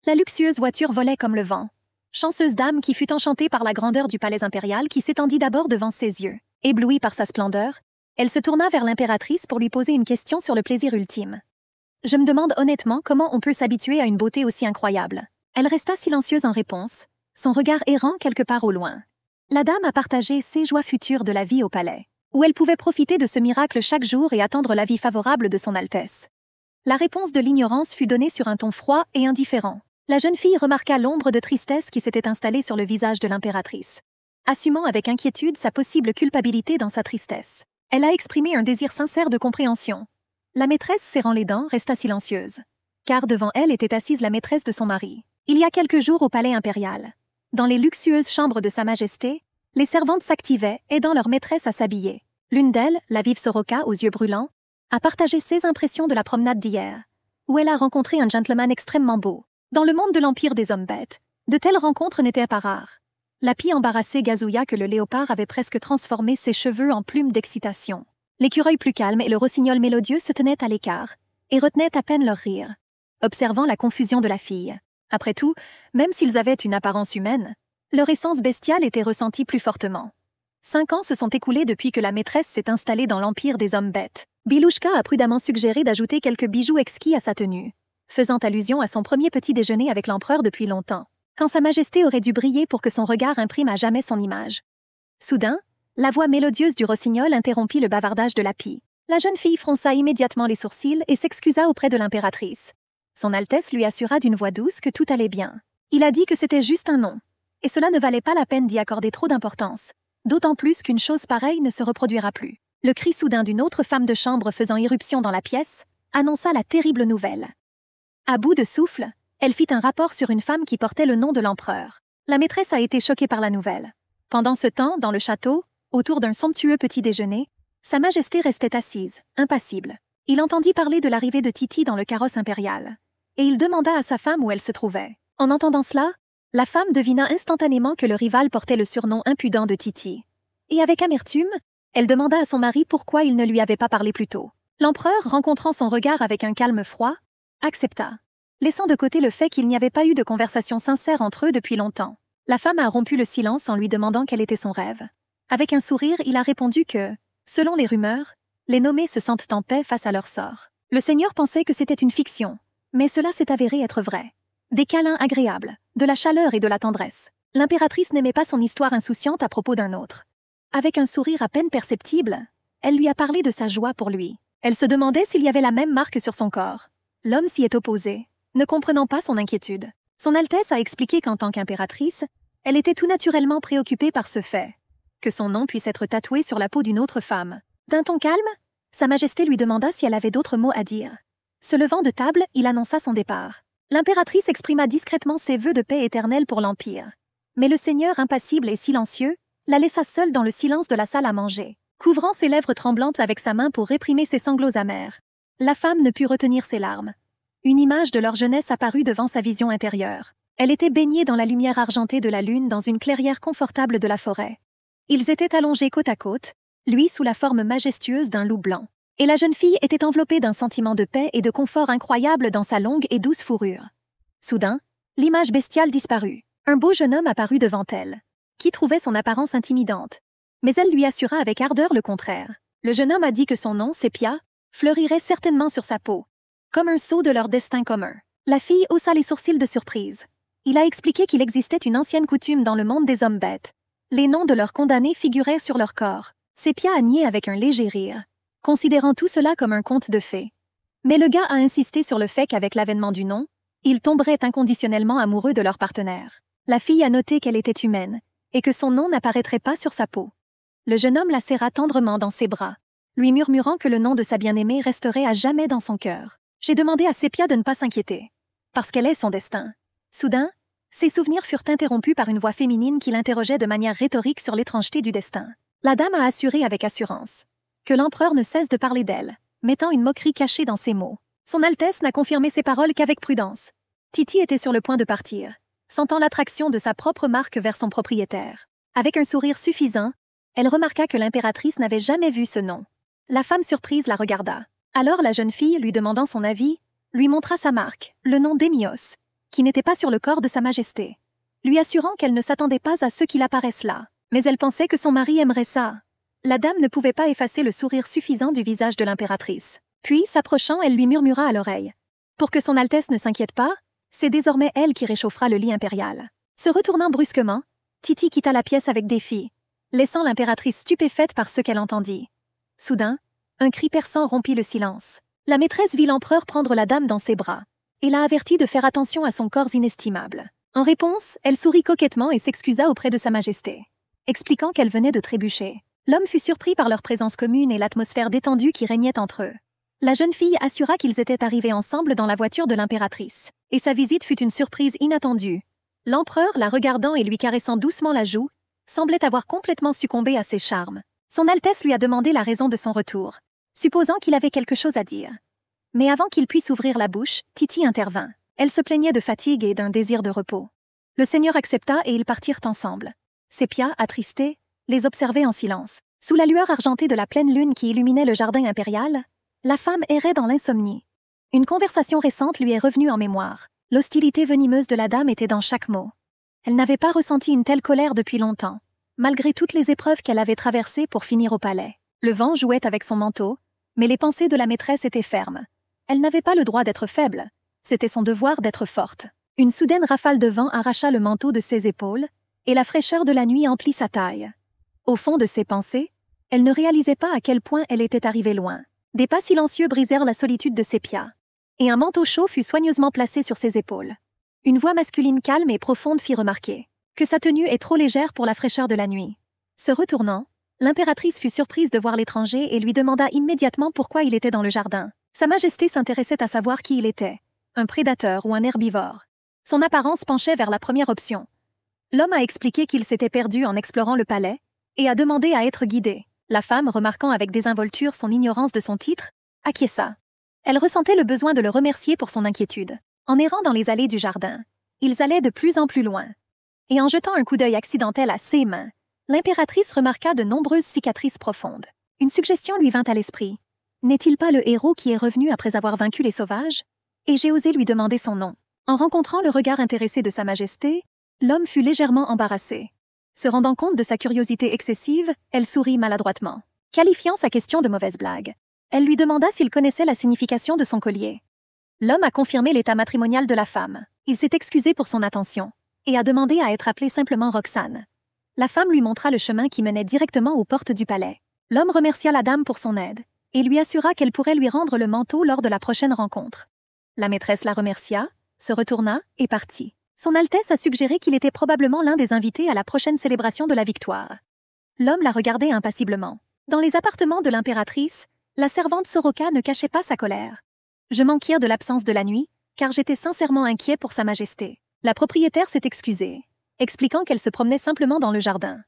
La luxueuse voiture volait comme le vent. Chanceuse dame qui fut enchantée par la grandeur du palais impérial qui s'étendit d'abord devant ses yeux. Éblouie par sa splendeur, elle se tourna vers l'impératrice pour lui poser une question sur le plaisir ultime. « Je me demande honnêtement comment on peut s'habituer à une beauté aussi incroyable. » Elle resta silencieuse en réponse, son regard errant quelque part au loin. La dame a partagé ses joies futures de la vie au palais, où elle pouvait profiter de ce miracle chaque jour et attendre l'avis favorable de son Altesse. La réponse de l'ignorance fut donnée sur un ton froid et indifférent. La jeune fille remarqua l'ombre de tristesse qui s'était installée sur le visage de l'impératrice. Assumant avec inquiétude sa possible culpabilité dans sa tristesse, elle a exprimé un désir sincère de compréhension. La maîtresse, serrant les dents, resta silencieuse, car devant elle était assise la maîtresse de son mari. Il y a quelques jours au palais impérial, dans les luxueuses chambres de Sa Majesté, les servantes s'activaient, aidant leur maîtresse à s'habiller. L'une d'elles, la vive Soroka aux yeux brûlants, a partagé ses impressions de la promenade d'hier, où elle a rencontré un gentleman extrêmement beau. Dans le monde de l'empire des hommes bêtes, de telles rencontres n'étaient pas rares. La pie embarrassée gazouilla que le léopard avait presque transformé ses cheveux en plumes d'excitation. L'écureuil plus calme et le rossignol mélodieux se tenaient à l'écart, et retenaient à peine leur rire, observant la confusion de la fille. Après tout, même s'ils avaient une apparence humaine, leur essence bestiale était ressentie plus fortement. 5 ans se sont écoulés depuis que la maîtresse s'est installée dans l'empire des hommes bêtes. Bilouchka a prudemment suggéré d'ajouter quelques bijoux exquis à sa tenue, faisant allusion à son premier petit déjeuner avec l'empereur depuis longtemps, quand Sa Majesté aurait dû briller pour que son regard imprime à jamais son image. Soudain, la voix mélodieuse du rossignol interrompit le bavardage de la pie. La jeune fille fronça immédiatement les sourcils et s'excusa auprès de l'impératrice. Son Altesse lui assura d'une voix douce que tout allait bien. Il a dit que c'était juste un nom, et cela ne valait pas la peine d'y accorder trop d'importance, d'autant plus qu'une chose pareille ne se reproduira plus. Le cri soudain d'une autre femme de chambre faisant irruption dans la pièce annonça la terrible nouvelle. À bout de souffle, elle fit un rapport sur une femme qui portait le nom de l'empereur. La maîtresse a été choquée par la nouvelle. Pendant ce temps, dans le château, autour d'un somptueux petit déjeuner, Sa Majesté restait assise, impassible. Il entendit parler de l'arrivée de Titi dans le carrosse impérial, et il demanda à sa femme où elle se trouvait. En entendant cela, la femme devina instantanément que le rival portait le surnom impudent de Titi. Et avec amertume, elle demanda à son mari pourquoi il ne lui avait pas parlé plus tôt. L'empereur, rencontrant son regard avec un calme froid, accepta, laissant de côté le fait qu'il n'y avait pas eu de conversation sincère entre eux depuis longtemps. La femme a rompu le silence en lui demandant quel était son rêve. Avec un sourire, il a répondu que, selon les rumeurs, les nommés se sentent en paix face à leur sort. Le seigneur pensait que c'était une fiction, mais cela s'est avéré être vrai. Des câlins agréables, de la chaleur et de la tendresse. L'impératrice n'aimait pas son histoire insouciante à propos d'un autre. Avec un sourire à peine perceptible, elle lui a parlé de sa joie pour lui. Elle se demandait s'il y avait la même marque sur son corps. L'homme s'y est opposé, ne comprenant pas son inquiétude. Son Altesse a expliqué qu'en tant qu'impératrice, elle était tout naturellement préoccupée par ce fait, que son nom puisse être tatoué sur la peau d'une autre femme. D'un ton calme, Sa Majesté lui demanda si elle avait d'autres mots à dire. Se levant de table, il annonça son départ. L'impératrice exprima discrètement ses vœux de paix éternelle pour l'Empire. Mais le seigneur, impassible et silencieux, la laissa seule dans le silence de la salle à manger, couvrant ses lèvres tremblantes avec sa main pour réprimer ses sanglots amers. La femme ne put retenir ses larmes. Une image de leur jeunesse apparut devant sa vision intérieure. Elle était baignée dans la lumière argentée de la lune dans une clairière confortable de la forêt. Ils étaient allongés côte à côte, lui sous la forme majestueuse d'un loup blanc. Et la jeune fille était enveloppée d'un sentiment de paix et de confort incroyable dans sa longue et douce fourrure. Soudain, l'image bestiale disparut. Un beau jeune homme apparut devant elle, qui trouvait son apparence intimidante. Mais elle lui assura avec ardeur le contraire. Le jeune homme a dit que son nom, Sépia, fleurirait certainement sur sa peau, comme un sceau de leur destin commun. La fille haussa les sourcils de surprise. Il a expliqué qu'il existait une ancienne coutume dans le monde des hommes bêtes. Les noms de leurs condamnés figuraient sur leur corps. Sépia a nié avec un léger rire, considérant tout cela comme un conte de fées. Mais le gars a insisté sur le fait qu'avec l'avènement du nom, ils tomberaient inconditionnellement amoureux de leur partenaire. La fille a noté qu'elle était humaine, et que son nom n'apparaîtrait pas sur sa peau. Le jeune homme la serra tendrement dans ses bras, lui murmurant que le nom de sa bien-aimée resterait à jamais dans son cœur. J'ai demandé à Sépia de ne pas s'inquiéter, parce qu'elle est son destin. Soudain, ses souvenirs furent interrompus par une voix féminine qui l'interrogeait de manière rhétorique sur l'étrangeté du destin. La dame a assuré avec assurance que l'empereur ne cesse de parler d'elle, mettant une moquerie cachée dans ses mots. Son Altesse n'a confirmé ses paroles qu'avec prudence. Titi était sur le point de partir, sentant l'attraction de sa propre marque vers son propriétaire. Avec un sourire suffisant, elle remarqua que l'impératrice n'avait jamais vu ce nom. La femme surprise la regarda. Alors la jeune fille, lui demandant son avis, lui montra sa marque, le nom d'Émios, qui n'était pas sur le corps de Sa Majesté, lui assurant qu'elle ne s'attendait pas à ce qu'il apparaisse là. Mais elle pensait que son mari aimerait ça. La dame ne pouvait pas effacer le sourire suffisant du visage de l'impératrice. Puis, s'approchant, elle lui murmura à l'oreille. Pour que son Altesse ne s'inquiète pas, c'est désormais elle qui réchauffera le lit impérial. Se retournant brusquement, Titi quitta la pièce avec défi, laissant l'impératrice stupéfaite par ce qu'elle entendit. Soudain, un cri perçant rompit le silence. La maîtresse vit l'empereur prendre la dame dans ses bras et l'a avertie de faire attention à son corps inestimable. En réponse, elle sourit coquettement et s'excusa auprès de Sa Majesté, expliquant qu'elle venait de trébucher. L'homme fut surpris par leur présence commune et l'atmosphère détendue qui régnait entre eux. La jeune fille assura qu'ils étaient arrivés ensemble dans la voiture de l'impératrice, et sa visite fut une surprise inattendue. L'empereur, la regardant et lui caressant doucement la joue, semblait avoir complètement succombé à ses charmes. Son Altesse lui a demandé la raison de son retour, supposant qu'il avait quelque chose à dire. Mais avant qu'il puisse ouvrir la bouche, Titi intervint. Elle se plaignait de fatigue et d'un désir de repos. Le seigneur accepta et ils partirent ensemble. Sepia, attristée, les observait en silence. Sous la lueur argentée de la pleine lune qui illuminait le jardin impérial, la femme errait dans l'insomnie. Une conversation récente lui est revenue en mémoire. L'hostilité venimeuse de la dame était dans chaque mot. Elle n'avait pas ressenti une telle colère depuis longtemps, malgré toutes les épreuves qu'elle avait traversées pour finir au palais. Le vent jouait avec son manteau, mais les pensées de la maîtresse étaient fermes. Elle n'avait pas le droit d'être faible. C'était son devoir d'être forte. Une soudaine rafale de vent arracha le manteau de ses épaules, et la fraîcheur de la nuit emplit sa taille. Au fond de ses pensées, elle ne réalisait pas à quel point elle était arrivée loin. Des pas silencieux brisèrent la solitude de Sepia, et un manteau chaud fut soigneusement placé sur ses épaules. Une voix masculine calme et profonde fit remarquer que sa tenue est trop légère pour la fraîcheur de la nuit. Se retournant, l'impératrice fut surprise de voir l'étranger et lui demanda immédiatement pourquoi il était dans le jardin. Sa Majesté s'intéressait à savoir qui il était, un prédateur ou un herbivore. Son apparence penchait vers la première option. L'homme a expliqué qu'il s'était perdu en explorant le palais et a demandé à être guidé. La femme, remarquant avec désinvolture son ignorance de son titre, acquiesça. Elle ressentait le besoin de le remercier pour son inquiétude. En errant dans les allées du jardin, ils allaient de plus en plus loin. Et en jetant un coup d'œil accidentel à ses mains, l'impératrice remarqua de nombreuses cicatrices profondes. Une suggestion lui vint à l'esprit. N'est-il pas le héros qui est revenu après avoir vaincu les sauvages? Et j'ai osé lui demander son nom. En rencontrant le regard intéressé de Sa Majesté, l'homme fut légèrement embarrassé. Se rendant compte de sa curiosité excessive, elle sourit maladroitement, qualifiant sa question de mauvaise blague. Elle lui demanda s'il connaissait la signification de son collier. L'homme a confirmé l'état matrimonial de la femme. Il s'est excusé pour son attention et a demandé à être appelé simplement Roxane. La femme lui montra le chemin qui menait directement aux portes du palais. L'homme remercia la dame pour son aide et lui assura qu'elle pourrait lui rendre le manteau lors de la prochaine rencontre. La maîtresse la remercia, se retourna et partit. Son Altesse a suggéré qu'il était probablement l'un des invités à la prochaine célébration de la victoire. L'homme la regardait impassiblement. Dans les appartements de l'impératrice, la servante Soroka ne cachait pas sa colère. Je m'enquiers de l'absence de la nuit, car j'étais sincèrement inquiet pour Sa Majesté. La propriétaire s'est excusée, expliquant qu'elle se promenait simplement dans le jardin.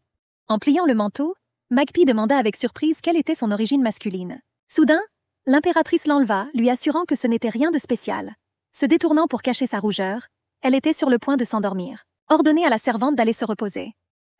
En pliant le manteau, Magpie demanda avec surprise quelle était son origine masculine. Soudain, l'impératrice l'enleva, lui assurant que ce n'était rien de spécial. Se détournant pour cacher sa rougeur, elle était sur le point de s'endormir, ordonnée à la servante d'aller se reposer.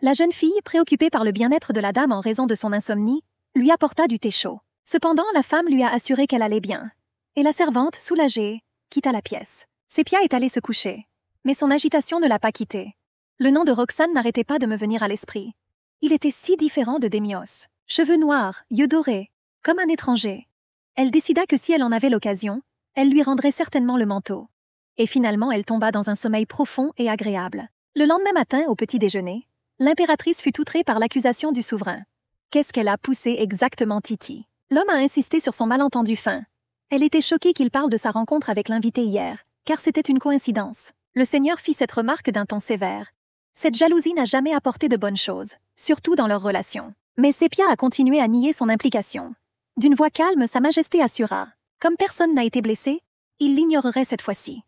La jeune fille, préoccupée par le bien-être de la dame en raison de son insomnie, lui apporta du thé chaud. Cependant, la femme lui a assuré qu'elle allait bien. Et la servante, soulagée, quitta la pièce. Sepia est allée se coucher. Mais son agitation ne l'a pas quittée. Le nom de Roxane n'arrêtait pas de me venir à l'esprit. Il était si différent de Démios. Cheveux noirs, yeux dorés, comme un étranger. Elle décida que si elle en avait l'occasion, elle lui rendrait certainement le manteau. Et finalement, elle tomba dans un sommeil profond et agréable. Le lendemain matin, au petit déjeuner, l'impératrice fut outrée par l'accusation du souverain. Qu'est-ce qu'elle a poussé exactement Titi? L'homme a insisté sur son malentendu fin. Elle était choquée qu'il parle de sa rencontre avec l'invité hier, car c'était une coïncidence. Le seigneur fit cette remarque d'un ton sévère. Cette jalousie n'a jamais apporté de bonnes choses, surtout dans leur relation. Mais Sepia a continué à nier son implication. D'une voix calme, Sa Majesté assura. Comme personne n'a été blessé, il l'ignorerait cette fois-ci.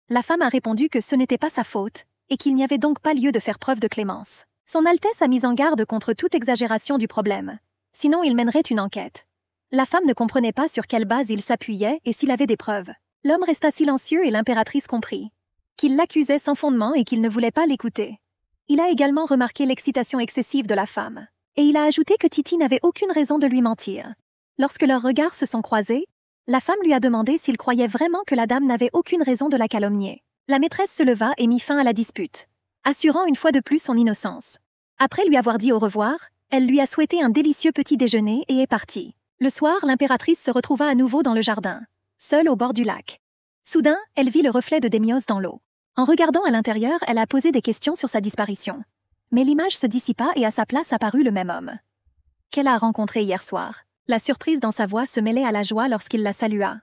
La femme a répondu que ce n'était pas sa faute, et qu'il n'y avait donc pas lieu de faire preuve de clémence. Son Altesse a mis en garde contre toute exagération du problème. Sinon, il mènerait une enquête. La femme ne comprenait pas sur quelle base il s'appuyait et s'il avait des preuves. L'homme resta silencieux et l'impératrice comprit qu'il l'accusait sans fondement et qu'il ne voulait pas l'écouter. Il a également remarqué l'excitation excessive de la femme. Et il a ajouté que Titi n'avait aucune raison de lui mentir. Lorsque leurs regards se sont croisés, la femme lui a demandé s'il croyait vraiment que la dame n'avait aucune raison de la calomnier. La maîtresse se leva et mit fin à la dispute, assurant une fois de plus son innocence. Après lui avoir dit au revoir, elle lui a souhaité un délicieux petit déjeuner et est partie. Le soir, l'impératrice se retrouva à nouveau dans le jardin, seule au bord du lac. Soudain, elle vit le reflet de Démios dans l'eau. En regardant à l'intérieur, elle a posé des questions sur sa disparition. Mais l'image se dissipa et à sa place apparut le même homme qu'elle a rencontré hier soir. La surprise dans sa voix se mêlait à la joie lorsqu'il la salua.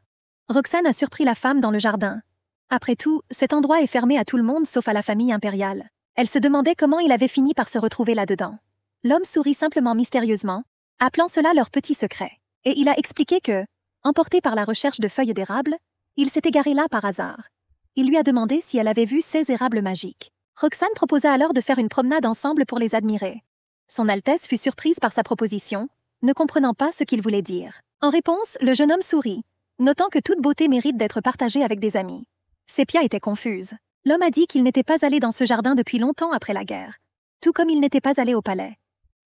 Roxane a surpris la femme dans le jardin. Après tout, cet endroit est fermé à tout le monde sauf à la famille impériale. Elle se demandait comment il avait fini par se retrouver là-dedans. L'homme sourit simplement mystérieusement, appelant cela leur petit secret. Et il a expliqué que, emporté par la recherche de feuilles d'érable, il s'est égaré là par hasard. Il lui a demandé si elle avait vu ces érables magiques. Roxane proposa alors de faire une promenade ensemble pour les admirer. Son Altesse fut surprise par sa proposition, ne comprenant pas ce qu'il voulait dire. En réponse, le jeune homme sourit, notant que toute beauté mérite d'être partagée avec des amis. Sépia était confuse. L'homme a dit qu'il n'était pas allé dans ce jardin depuis longtemps après la guerre, tout comme il n'était pas allé au palais.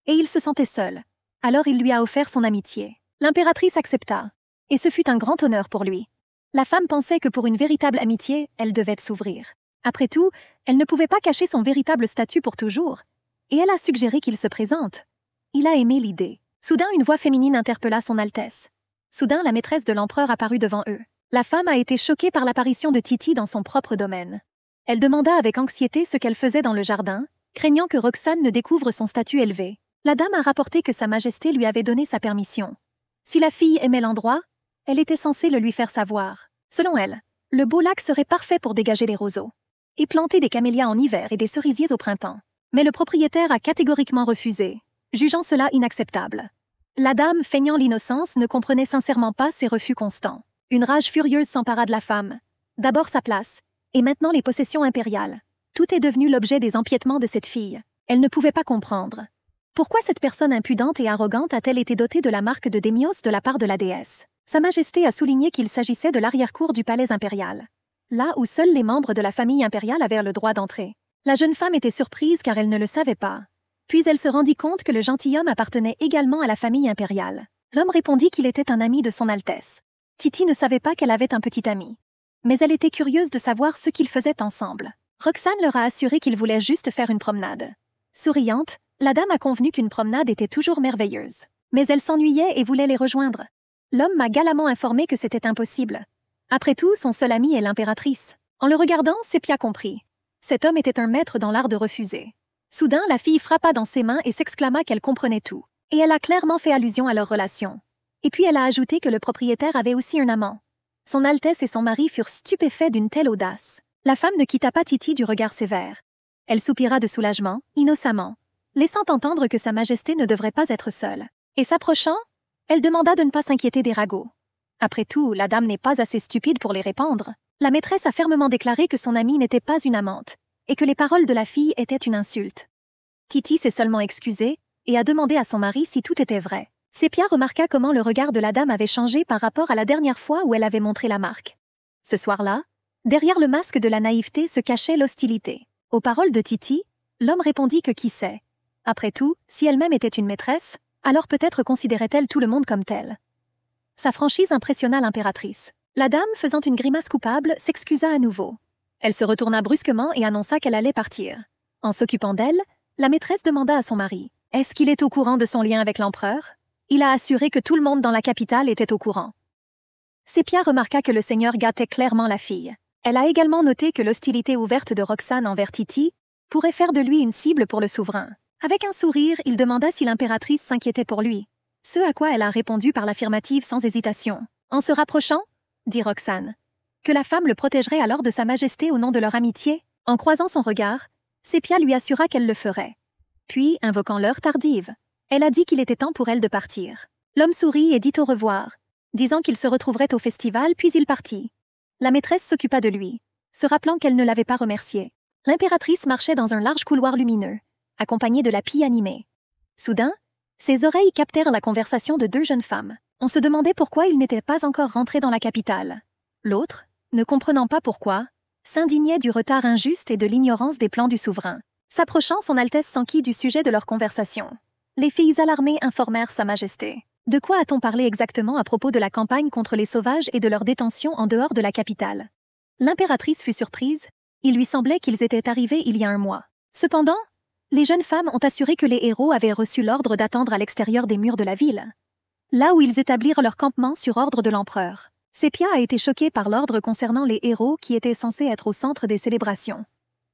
Et il se sentait seul. Alors il lui a offert son amitié. L'impératrice accepta, et ce fut un grand honneur pour lui. La femme pensait que pour une véritable amitié, elle devait s'ouvrir. Après tout, elle ne pouvait pas cacher son véritable statut pour toujours, et elle a suggéré qu'il se présente. Il a aimé l'idée. Soudain, une voix féminine interpella son Altesse. Soudain, la maîtresse de l'empereur apparut devant eux. La femme a été choquée par l'apparition de Titi dans son propre domaine. Elle demanda avec anxiété ce qu'elle faisait dans le jardin, craignant que Roxane ne découvre son statut élevé. La dame a rapporté que Sa Majesté lui avait donné sa permission. Si la fille aimait l'endroit, elle était censée le lui faire savoir. Selon elle, le beau lac serait parfait pour dégager les roseaux et planter des camélias en hiver et des cerisiers au printemps. Mais le propriétaire a catégoriquement refusé, jugeant cela inacceptable. La dame, feignant l'innocence, ne comprenait sincèrement pas ces refus constants. Une rage furieuse s'empara de la femme. D'abord sa place, et maintenant les possessions impériales. Tout est devenu l'objet des empiétements de cette fille. Elle ne pouvait pas comprendre. Pourquoi cette personne impudente et arrogante a-t-elle été dotée de la marque de Démios de la part de la déesse? Sa Majesté a souligné qu'il s'agissait de l'arrière-cour du palais impérial, là où seuls les membres de la famille impériale avaient le droit d'entrer. La jeune femme était surprise car elle ne le savait pas. Puis elle se rendit compte que le gentilhomme appartenait également à la famille impériale. L'homme répondit qu'il était un ami de son Altesse. Titi ne savait pas qu'elle avait un petit ami. Mais elle était curieuse de savoir ce qu'ils faisaient ensemble. Roxane leur a assuré qu'ils voulaient juste faire une promenade. Souriante, la dame a convenu qu'une promenade était toujours merveilleuse. Mais elle s'ennuyait et voulait les rejoindre. L'homme m'a galamment informé que c'était impossible. Après tout, son seul ami est l'impératrice. En le regardant, Sépia comprit. Cet homme était un maître dans l'art de refuser. Soudain, la fille frappa dans ses mains et s'exclama qu'elle comprenait tout. Et elle a clairement fait allusion à leur relation. Et puis elle a ajouté que le propriétaire avait aussi un amant. Son Altesse et son mari furent stupéfaits d'une telle audace. La femme ne quitta pas Titi du regard sévère. Elle soupira de soulagement, innocemment, laissant entendre que Sa Majesté ne devrait pas être seule. Et s'approchant, elle demanda de ne pas s'inquiéter des ragots. Après tout, la dame n'est pas assez stupide pour les répandre. La maîtresse a fermement déclaré que son amie n'était pas une amante, et que les paroles de la fille étaient une insulte. Titi s'est seulement excusée, et a demandé à son mari si tout était vrai. Sépia remarqua comment le regard de la dame avait changé par rapport à la dernière fois où elle avait montré la marque. Ce soir-là, derrière le masque de la naïveté se cachait l'hostilité. Aux paroles de Titi, l'homme répondit que qui sait. Après tout, si elle-même était une maîtresse, alors peut-être considérait-elle tout le monde comme tel. Sa franchise impressionna l'impératrice. La dame, faisant une grimace coupable, s'excusa à nouveau. Elle se retourna brusquement et annonça qu'elle allait partir. En s'occupant d'elle, la maîtresse demanda à son mari « Est-ce qu'il est au courant de son lien avec l'empereur ?» Il a assuré que tout le monde dans la capitale était au courant. Sépia remarqua que le seigneur gâtait clairement la fille. Elle a également noté que l'hostilité ouverte de Roxane envers Titi pourrait faire de lui une cible pour le souverain. Avec un sourire, il demanda si l'impératrice s'inquiétait pour lui. Ce à quoi elle a répondu par l'affirmative sans hésitation. En se rapprochant, dit Roxane, que la femme le protégerait alors de Sa Majesté au nom de leur amitié. En croisant son regard, Sépia lui assura qu'elle le ferait. Puis, invoquant l'heure tardive, elle a dit qu'il était temps pour elle de partir. L'homme sourit et dit au revoir, disant qu'il se retrouverait au festival, puis il partit. La maîtresse s'occupa de lui, se rappelant qu'elle ne l'avait pas remercié. L'impératrice marchait dans un large couloir lumineux, accompagnée de la pie animée. Soudain, ses oreilles captèrent la conversation de deux jeunes femmes. On se demandait pourquoi ils n'étaient pas encore rentrés dans la capitale. L'autre, ne comprenant pas pourquoi, s'indignait du retard injuste et de l'ignorance des plans du souverain. S'approchant, son Altesse s'enquit du sujet de leur conversation. Les filles alarmées informèrent Sa Majesté. De quoi a-t-on parlé exactement à propos de la campagne contre les sauvages et de leur détention en dehors de la capitale? L'impératrice fut surprise, Il lui semblait qu'ils étaient arrivés il y a un mois. Cependant, les jeunes femmes ont assuré que les héros avaient reçu l'ordre d'attendre à l'extérieur des murs de la ville, là où ils établirent leur campement sur ordre de l'empereur. Sépia a été choquée par l'ordre concernant les héros qui étaient censés être au centre des célébrations.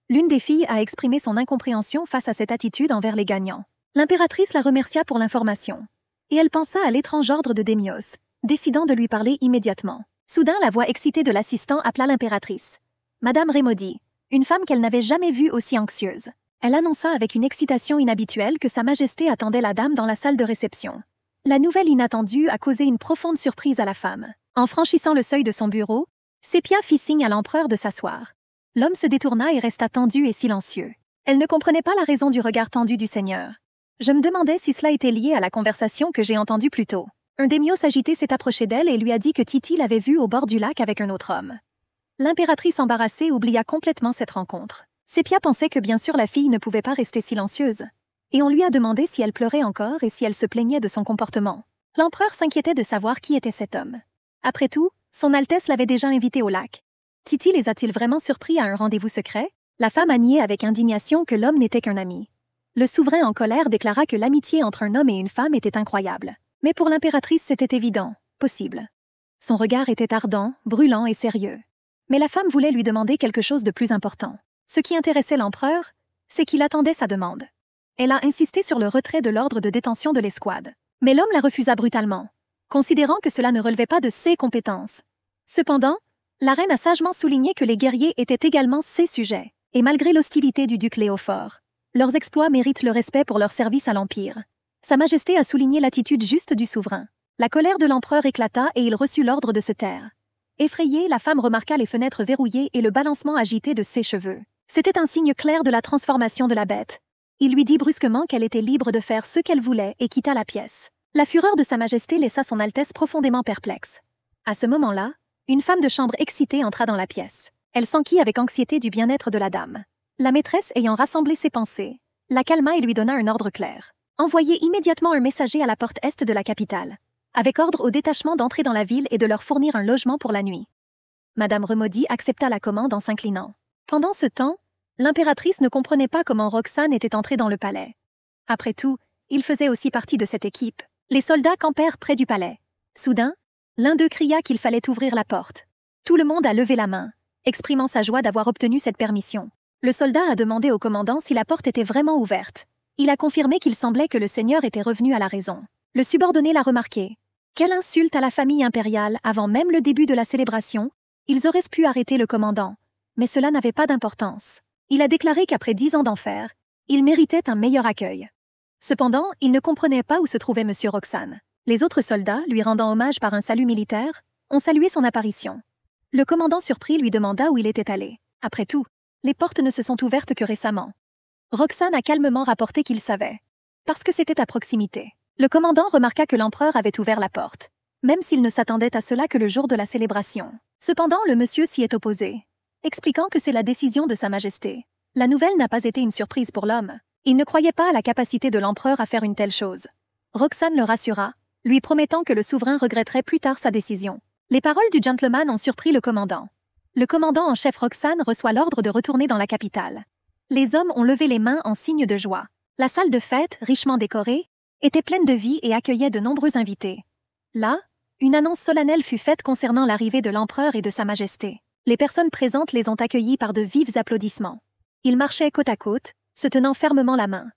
L'une des filles a exprimé son incompréhension face à cette attitude envers les gagnants. L'impératrice la remercia pour l'information, et elle pensa à l'étrange ordre de Démios, décidant de lui parler immédiatement. Soudain, la voix excitée de l'assistant appela l'impératrice. Madame Rémaudie, une femme qu'elle n'avait jamais vue aussi anxieuse. Elle annonça avec une excitation inhabituelle que Sa Majesté attendait la dame dans la salle de réception. La nouvelle inattendue a causé une profonde surprise à la femme. En franchissant le seuil de son bureau, Sépia fit signe à l'empereur de s'asseoir. L'homme se détourna et resta tendu et silencieux. Elle ne comprenait pas la raison du regard tendu du seigneur. Je me demandais si cela était lié à la conversation que j'ai entendue plus tôt. Un démios agité s'est approché d'elle et lui a dit que Titi l'avait vue au bord du lac avec un autre homme. L'impératrice embarrassée oublia complètement cette rencontre. Sépia pensait que bien sûr la fille ne pouvait pas rester silencieuse. Et on lui a demandé si elle pleurait encore et si elle se plaignait de son comportement. L'empereur s'inquiétait de savoir qui était cet homme. Après tout, son Altesse l'avait déjà invité au lac. Titi les a-t-il vraiment surpris à un rendez-vous secret? La femme a nié avec indignation que l'homme n'était qu'un ami. Le souverain en colère déclara que l'amitié entre un homme et une femme était incroyable. Mais pour l'impératrice, c'était évident, possible. Son regard était ardent, brûlant et sérieux. Mais la femme voulait lui demander quelque chose de plus important. Ce qui intéressait l'empereur, c'est qu'il attendait sa demande. Elle a insisté sur le retrait de l'ordre de détention de l'escouade. Mais l'homme la refusa brutalement, considérant que cela ne relevait pas de ses compétences. Cependant, la reine a sagement souligné que les guerriers étaient également ses sujets, et malgré l'hostilité du duc Léophore, leurs exploits méritent le respect pour leur service à l'Empire. Sa Majesté a souligné l'attitude juste du souverain. La colère de l'empereur éclata et il reçut l'ordre de se taire. Effrayée, la femme remarqua les fenêtres verrouillées et le balancement agité de ses cheveux. C'était un signe clair de la transformation de la bête. Il lui dit brusquement qu'elle était libre de faire ce qu'elle voulait et quitta la pièce. La fureur de Sa Majesté laissa son Altesse profondément perplexe. À ce moment-là, une femme de chambre excitée entra dans la pièce. Elle s'enquit avec anxiété du bien-être de la dame. La maîtresse, ayant rassemblé ses pensées, la calma et lui donna un ordre clair. Envoyez immédiatement un messager à la porte est de la capitale, avec ordre au détachement d'entrer dans la ville et de leur fournir un logement pour la nuit. Madame Rémaudie accepta la commande en s'inclinant. Pendant ce temps, l'impératrice ne comprenait pas comment Roxane était entrée dans le palais. Après tout, il faisait aussi partie de cette équipe. Les soldats campèrent près du palais. Soudain, l'un d'eux cria qu'il fallait ouvrir la porte. Tout le monde a levé la main, exprimant sa joie d'avoir obtenu cette permission. Le soldat a demandé au commandant si la porte était vraiment ouverte. Il a confirmé qu'il semblait que le seigneur était revenu à la raison. Le subordonné l'a remarqué. Quelle insulte à la famille impériale avant même le début de la célébration. Ils auraient pu arrêter le commandant, mais cela n'avait pas d'importance. Il a déclaré qu'après 10 ans d'enfer, il méritait un meilleur accueil. Cependant, il ne comprenait pas où se trouvait M. Roxane. Les autres soldats, lui rendant hommage par un salut militaire, ont salué son apparition. Le commandant surpris lui demanda où il était allé. Après tout, les portes ne se sont ouvertes que récemment. Roxane a calmement rapporté qu'il savait. Parce que c'était à proximité. Le commandant remarqua que l'empereur avait ouvert la porte, même s'il ne s'attendait à cela que le jour de la célébration. Cependant, le monsieur s'y est opposé, expliquant que c'est la décision de Sa Majesté. La nouvelle n'a pas été une surprise pour l'homme. Il ne croyait pas à la capacité de l'empereur à faire une telle chose. Roxane le rassura, lui promettant que le souverain regretterait plus tard sa décision. Les paroles du gentleman ont surpris le commandant. Le commandant en chef Roxane reçoit l'ordre de retourner dans la capitale. Les hommes ont levé les mains en signe de joie. La salle de fête, richement décorée, était pleine de vie et accueillait de nombreux invités. Là, une annonce solennelle fut faite concernant l'arrivée de l'empereur et de Sa Majesté. Les personnes présentes les ont accueillis par de vifs applaudissements. Ils marchaient côte à côte, se tenant fermement la main.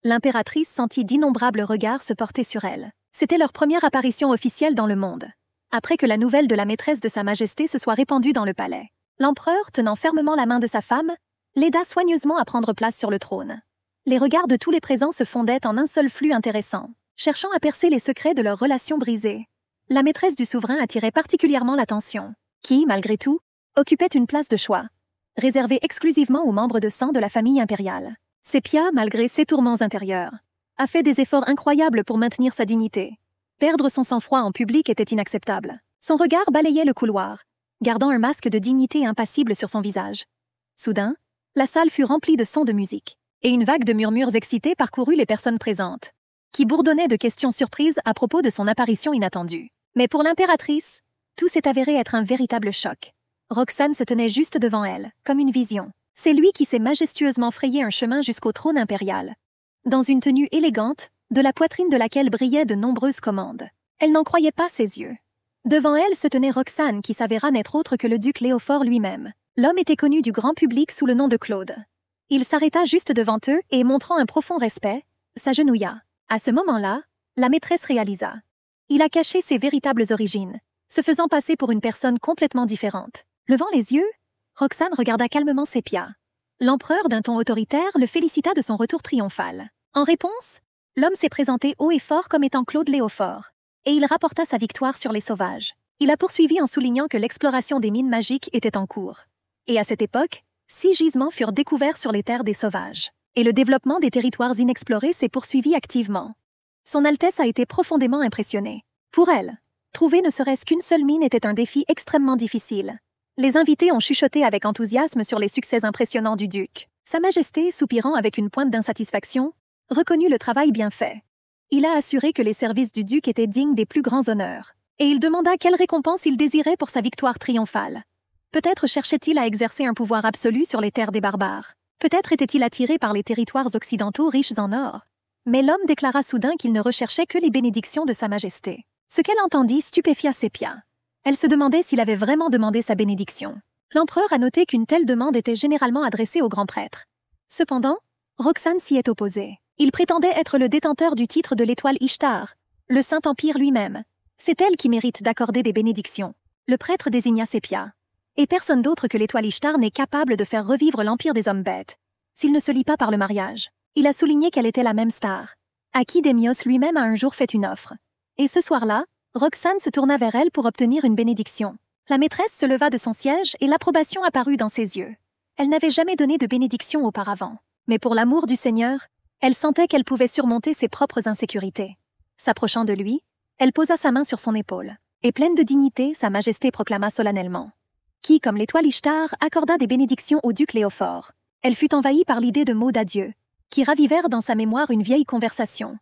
L'impératrice sentit d'innombrables regards se porter sur elle. C'était leur première apparition officielle dans le monde. Après que la nouvelle de la maîtresse de Sa Majesté se soit répandue dans le palais, l'empereur, tenant fermement la main de sa femme, l'aida soigneusement à prendre place sur le trône. Les regards de tous les présents se fondaient en un seul flux intéressant, cherchant à percer les secrets de leur relation brisée. La maîtresse du souverain attirait particulièrement l'attention, qui, malgré tout, occupait une place de choix, réservée exclusivement aux membres de sang de la famille impériale. Sépia, malgré ses tourments intérieurs, a fait des efforts incroyables pour maintenir sa dignité. Perdre son sang-froid en public était inacceptable. Son regard balayait le couloir, gardant un masque de dignité impassible sur son visage. Soudain, la salle fut remplie de sons de musique, et une vague de murmures excités parcourut les personnes présentes, qui bourdonnaient de questions surprises à propos de son apparition inattendue. Mais pour l'impératrice, tout s'est avéré être un véritable choc. Roxane se tenait juste devant elle, comme une vision. C'est lui qui s'est majestueusement frayé un chemin jusqu'au trône impérial. Dans une tenue élégante, de la poitrine de laquelle brillaient de nombreuses commandes. Elle n'en croyait pas ses yeux. Devant elle se tenait Roxane qui s'avéra n'être autre que le duc Léophore lui-même. L'homme était connu du grand public sous le nom de Claude. Il s'arrêta juste devant eux et, montrant un profond respect, s'agenouilla. À ce moment-là, la maîtresse réalisa. Il a caché ses véritables origines, se faisant passer pour une personne complètement différente. Levant les yeux, Roxane regarda calmement Sepia. L'empereur, d'un ton autoritaire, le félicita de son retour triomphal. En réponse, l'homme s'est présenté haut et fort comme étant Claude Léophore, et il rapporta sa victoire sur les sauvages. Il a poursuivi en soulignant que l'exploration des mines magiques était en cours. Et à cette époque, 6 gisements furent découverts sur les terres des sauvages. Et le développement des territoires inexplorés s'est poursuivi activement. Son Altesse a été profondément impressionnée. Pour elle, trouver ne serait-ce qu'une seule mine était un défi extrêmement difficile. Les invités ont chuchoté avec enthousiasme sur les succès impressionnants du duc. Sa Majesté, soupirant avec une pointe d'insatisfaction, reconnut le travail bien fait. Il a assuré que les services du duc étaient dignes des plus grands honneurs, et il demanda quelle récompense il désirait pour sa victoire triomphale. Peut-être cherchait-il à exercer un pouvoir absolu sur les terres des barbares. Peut-être était-il attiré par les territoires occidentaux riches en or. Mais l'homme déclara soudain qu'il ne recherchait que les bénédictions de sa Majesté. Ce qu'elle entendit stupéfia Sepia. Elle se demandait s'il avait vraiment demandé sa bénédiction. L'empereur a noté qu'une telle demande était généralement adressée au grand prêtre. Cependant, Roxane s'y est opposée. Il prétendait être le détenteur du titre de l'étoile Ishtar, le Saint-Empire lui-même. C'est elle qui mérite d'accorder des bénédictions. Le prêtre désigna Sepia. Et personne d'autre que l'étoile Ishtar n'est capable de faire revivre l'empire des hommes bêtes, s'il ne se lie pas par le mariage. Il a souligné qu'elle était la même star, à qui Démios lui-même a un jour fait une offre. Et ce soir-là, Roxane se tourna vers elle pour obtenir une bénédiction. La maîtresse se leva de son siège et l'approbation apparut dans ses yeux. Elle n'avait jamais donné de bénédiction auparavant. Mais pour l'amour du Seigneur, elle sentait qu'elle pouvait surmonter ses propres insécurités. S'approchant de lui, elle posa sa main sur son épaule. Et pleine de dignité, sa Majesté proclama solennellement. Qui, comme l'étoile Ishtar, accorda des bénédictions au duc Léophore. Elle fut envahie par l'idée de mots d'adieu, qui ravivèrent dans sa mémoire une vieille conversation.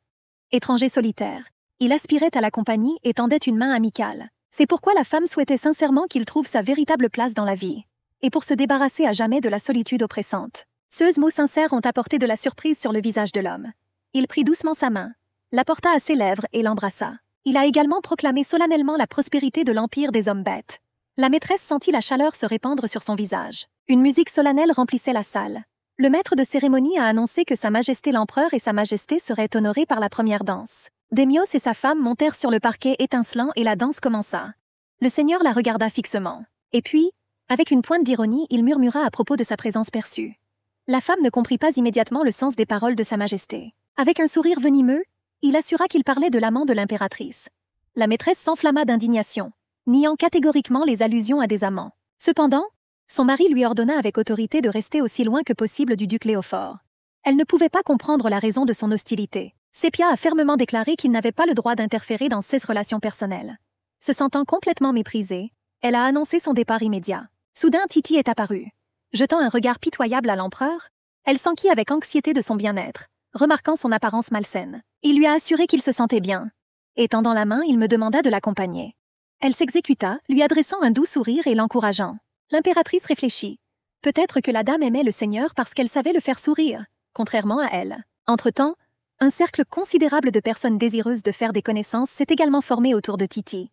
Étranger solitaire, il aspirait à la compagnie et tendait une main amicale. C'est pourquoi la femme souhaitait sincèrement qu'il trouve sa véritable place dans la vie, et pour se débarrasser à jamais de la solitude oppressante. Ces mots sincères ont apporté de la surprise sur le visage de l'homme. Il prit doucement sa main, la porta à ses lèvres et l'embrassa. Il a également proclamé solennellement la prospérité de l'empire des hommes bêtes. La maîtresse sentit la chaleur se répandre sur son visage. Une musique solennelle remplissait la salle. Le maître de cérémonie a annoncé que Sa Majesté l'Empereur et Sa Majesté seraient honorés par la première danse. Démios et sa femme montèrent sur le parquet étincelant et la danse commença. Le Seigneur la regarda fixement. Et puis, avec une pointe d'ironie, il murmura à propos de sa présence perçue. La femme ne comprit pas immédiatement le sens des paroles de Sa Majesté. Avec un sourire venimeux, il assura qu'il parlait de l'amant de l'impératrice. La maîtresse s'enflamma d'indignation, niant catégoriquement les allusions à des amants. Cependant, son mari lui ordonna avec autorité de rester aussi loin que possible du duc Léophore. Elle ne pouvait pas comprendre la raison de son hostilité. Sepia a fermement déclaré qu'il n'avait pas le droit d'interférer dans ses relations personnelles. Se sentant complètement méprisée, elle a annoncé son départ immédiat. Soudain, Titi est apparue. Jetant un regard pitoyable à l'empereur, elle s'enquit avec anxiété de son bien-être, remarquant son apparence malsaine. Il lui a assuré qu'il se sentait bien. Étendant la main, il me demanda de l'accompagner. Elle s'exécuta, lui adressant un doux sourire et l'encourageant. L'impératrice réfléchit. Peut-être que la dame aimait le Seigneur parce qu'elle savait le faire sourire, contrairement à elle. Entre-temps, un cercle considérable de personnes désireuses de faire des connaissances s'est également formé autour de Titi.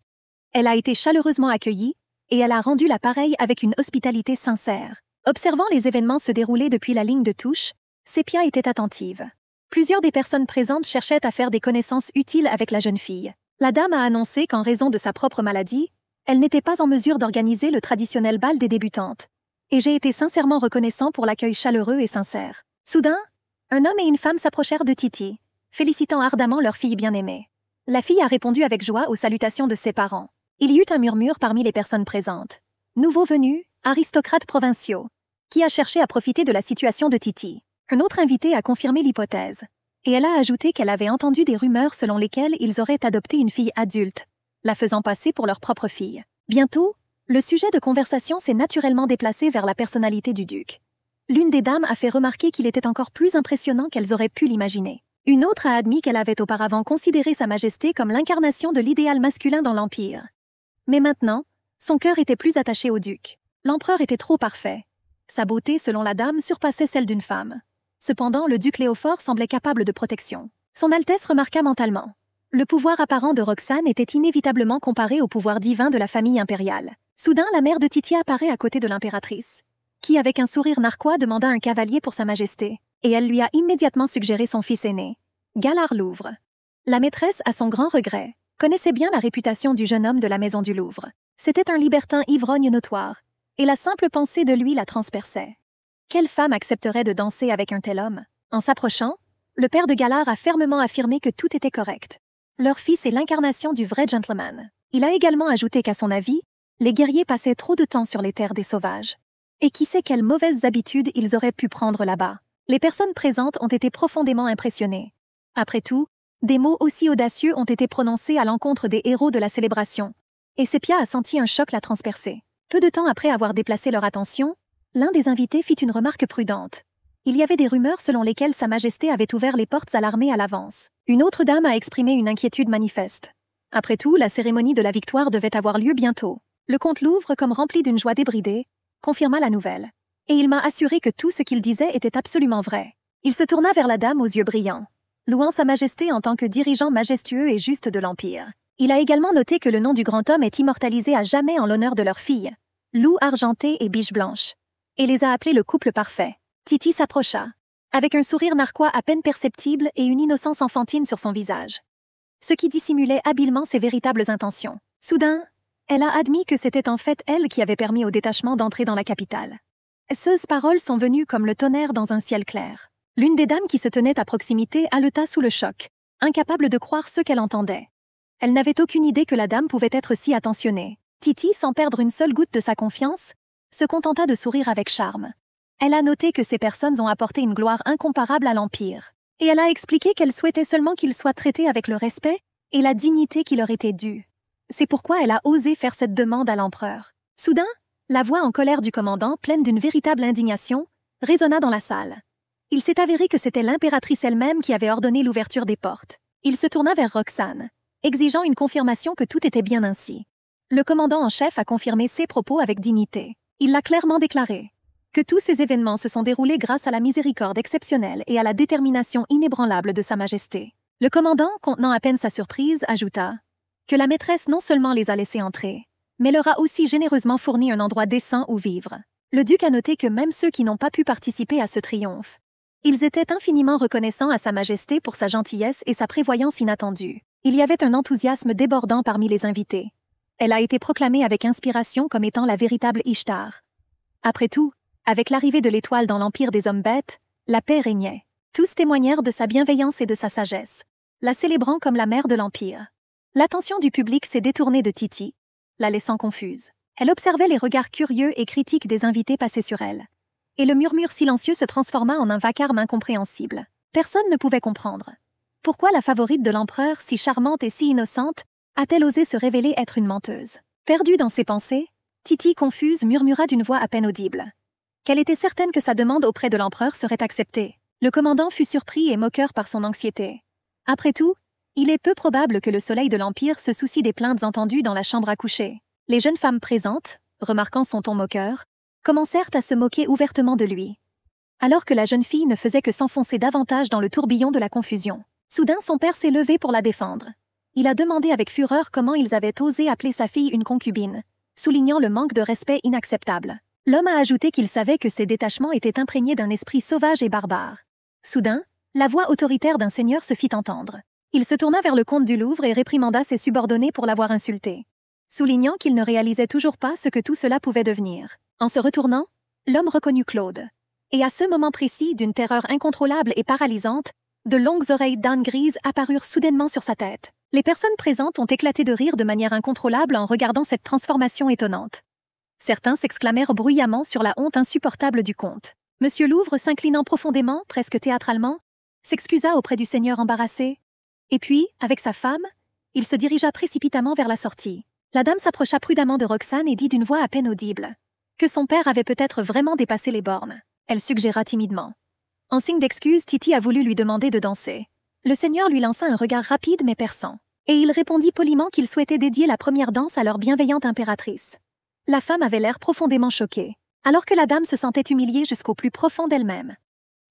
Elle a été chaleureusement accueillie, et elle a rendu la pareille avec une hospitalité sincère. Observant les événements se dérouler depuis la ligne de touche, Sepia était attentive. Plusieurs des personnes présentes cherchaient à faire des connaissances utiles avec la jeune fille. La dame a annoncé qu'en raison de sa propre maladie, elle n'était pas en mesure d'organiser le traditionnel bal des débutantes. Et j'ai été sincèrement reconnaissant pour l'accueil chaleureux et sincère. Soudain, un homme et une femme s'approchèrent de Titi, félicitant ardemment leur fille bien-aimée. La fille a répondu avec joie aux salutations de ses parents. Il y eut un murmure parmi les personnes présentes. Nouveaux venus, aristocrates provinciaux, qui a cherché à profiter de la situation de Titi. Un autre invité a confirmé l'hypothèse. Et elle a ajouté qu'elle avait entendu des rumeurs selon lesquelles ils auraient adopté une fille adulte, la faisant passer pour leur propre fille. Bientôt, le sujet de conversation s'est naturellement déplacé vers la personnalité du duc. L'une des dames a fait remarquer qu'il était encore plus impressionnant qu'elles auraient pu l'imaginer. Une autre a admis qu'elle avait auparavant considéré Sa Majesté comme l'incarnation de l'idéal masculin dans l'Empire. Mais maintenant, son cœur était plus attaché au duc. L'empereur était trop parfait. Sa beauté, selon la dame, surpassait celle d'une femme. Cependant, le duc Léophore semblait capable de protection. Son Altesse remarqua mentalement. Le pouvoir apparent de Roxane était inévitablement comparé au pouvoir divin de la famille impériale. Soudain, la mère de Titi apparaît à côté de l'impératrice, qui, avec un sourire narquois, demanda un cavalier pour sa majesté, et elle lui a immédiatement suggéré son fils aîné, Galard Louvre. La maîtresse, à son grand regret, connaissait bien la réputation du jeune homme de la maison du Louvre. C'était un libertin ivrogne notoire, et la simple pensée de lui la transperçait. Quelle femme accepterait de danser avec un tel homme? En s'approchant, le père de Galard a fermement affirmé que tout était correct. Leur fils est l'incarnation du vrai gentleman. Il a également ajouté qu'à son avis, les guerriers passaient trop de temps sur les terres des sauvages. Et qui sait quelles mauvaises habitudes ils auraient pu prendre là-bas. Les personnes présentes ont été profondément impressionnées. Après tout, des mots aussi audacieux ont été prononcés à l'encontre des héros de la célébration, et Sépia a senti un choc la transpercer. Peu de temps après avoir déplacé leur attention, l'un des invités fit une remarque prudente. Il y avait des rumeurs selon lesquelles Sa Majesté avait ouvert les portes à l'armée à l'avance. Une autre dame a exprimé une inquiétude manifeste. Après tout, la cérémonie de la victoire devait avoir lieu bientôt. Le comte Louvre, comme rempli d'une joie débridée, confirma la nouvelle. Et il m'a assuré que tout ce qu'il disait était absolument vrai. Il se tourna vers la dame aux yeux brillants, louant Sa Majesté en tant que dirigeant majestueux et juste de l'Empire. Il a également noté que le nom du grand homme est immortalisé à jamais en l'honneur de leur fille, Loup argenté et Biche blanche, et les a appelés le couple parfait. Titi s'approcha, avec un sourire narquois à peine perceptible et une innocence enfantine sur son visage, ce qui dissimulait habilement ses véritables intentions. Soudain, elle a admis que c'était en fait elle qui avait permis au détachement d'entrer dans la capitale. Ces paroles sont venues comme le tonnerre dans un ciel clair. L'une des dames qui se tenait à proximité haleta sous le choc, incapable de croire ce qu'elle entendait. Elle n'avait aucune idée que la dame pouvait être si attentionnée. Titi, sans perdre une seule goutte de sa confiance, se contenta de sourire avec charme. Elle a noté que ces personnes ont apporté une gloire incomparable à l'Empire, et elle a expliqué qu'elle souhaitait seulement qu'ils soient traités avec le respect et la dignité qui leur était due. C'est pourquoi elle a osé faire cette demande à l'empereur. Soudain, la voix en colère du commandant, pleine d'une véritable indignation, résonna dans la salle. Il s'est avéré que c'était l'impératrice elle-même qui avait ordonné l'ouverture des portes. Il se tourna vers Roxane, exigeant une confirmation que tout était bien ainsi. Le commandant en chef a confirmé ses propos avec dignité. Il l'a clairement déclaré que tous ces événements se sont déroulés grâce à la miséricorde exceptionnelle et à la détermination inébranlable de Sa Majesté. Le commandant, contenant à peine sa surprise, ajouta que la maîtresse non seulement les a laissés entrer, mais leur a aussi généreusement fourni un endroit décent où vivre. Le duc a noté que même ceux qui n'ont pas pu participer à ce triomphe, ils étaient infiniment reconnaissants à Sa Majesté pour sa gentillesse et sa prévoyance inattendue. Il y avait un enthousiasme débordant parmi les invités. Elle a été proclamée avec inspiration comme étant la véritable Ishtar. Après tout, avec l'arrivée de l'étoile dans l'empire des hommes bêtes, la paix régnait. Tous témoignèrent de sa bienveillance et de sa sagesse, la célébrant comme la mère de l'empire. L'attention du public s'est détournée de Titi, la laissant confuse. Elle observait les regards curieux et critiques des invités passer sur elle. Et le murmure silencieux se transforma en un vacarme incompréhensible. Personne ne pouvait comprendre. Pourquoi la favorite de l'empereur, si charmante et si innocente, a-t-elle osé se révéler être une menteuse? Perdue dans ses pensées, Titi, confuse, murmura d'une voix à peine audible qu'elle était certaine que sa demande auprès de l'empereur serait acceptée. Le commandant fut surpris et moqueur par son anxiété. Après tout, il est peu probable que le soleil de l'Empire se soucie des plaintes entendues dans la chambre à coucher. Les jeunes femmes présentes, remarquant son ton moqueur, commencèrent à se moquer ouvertement de lui, alors que la jeune fille ne faisait que s'enfoncer davantage dans le tourbillon de la confusion. Soudain, son père s'est levé pour la défendre. Il a demandé avec fureur comment ils avaient osé appeler sa fille une concubine, soulignant le manque de respect inacceptable. L'homme a ajouté qu'il savait que ces détachements étaient imprégnés d'un esprit sauvage et barbare. Soudain, la voix autoritaire d'un seigneur se fit entendre. Il se tourna vers le comte du Louvre et réprimanda ses subordonnés pour l'avoir insulté, soulignant qu'il ne réalisait toujours pas ce que tout cela pouvait devenir. En se retournant, l'homme reconnut Claude. Et à ce moment précis, d'une terreur incontrôlable et paralysante, de longues oreilles d'âne grise apparurent soudainement sur sa tête. Les personnes présentes ont éclaté de rire de manière incontrôlable en regardant cette transformation étonnante. Certains s'exclamèrent bruyamment sur la honte insupportable du comte. Monsieur Louvre, s'inclinant profondément, presque théâtralement, s'excusa auprès du seigneur embarrassé. Et puis, avec sa femme, il se dirigea précipitamment vers la sortie. La dame s'approcha prudemment de Roxane et dit d'une voix à peine audible que son père avait peut-être vraiment dépassé les bornes. Elle suggéra timidement. En signe d'excuse, Titi a voulu lui demander de danser. Le seigneur lui lança un regard rapide mais perçant, et il répondit poliment qu'il souhaitait dédier la première danse à leur bienveillante impératrice. La femme avait l'air profondément choquée, alors que la dame se sentait humiliée jusqu'au plus profond d'elle-même.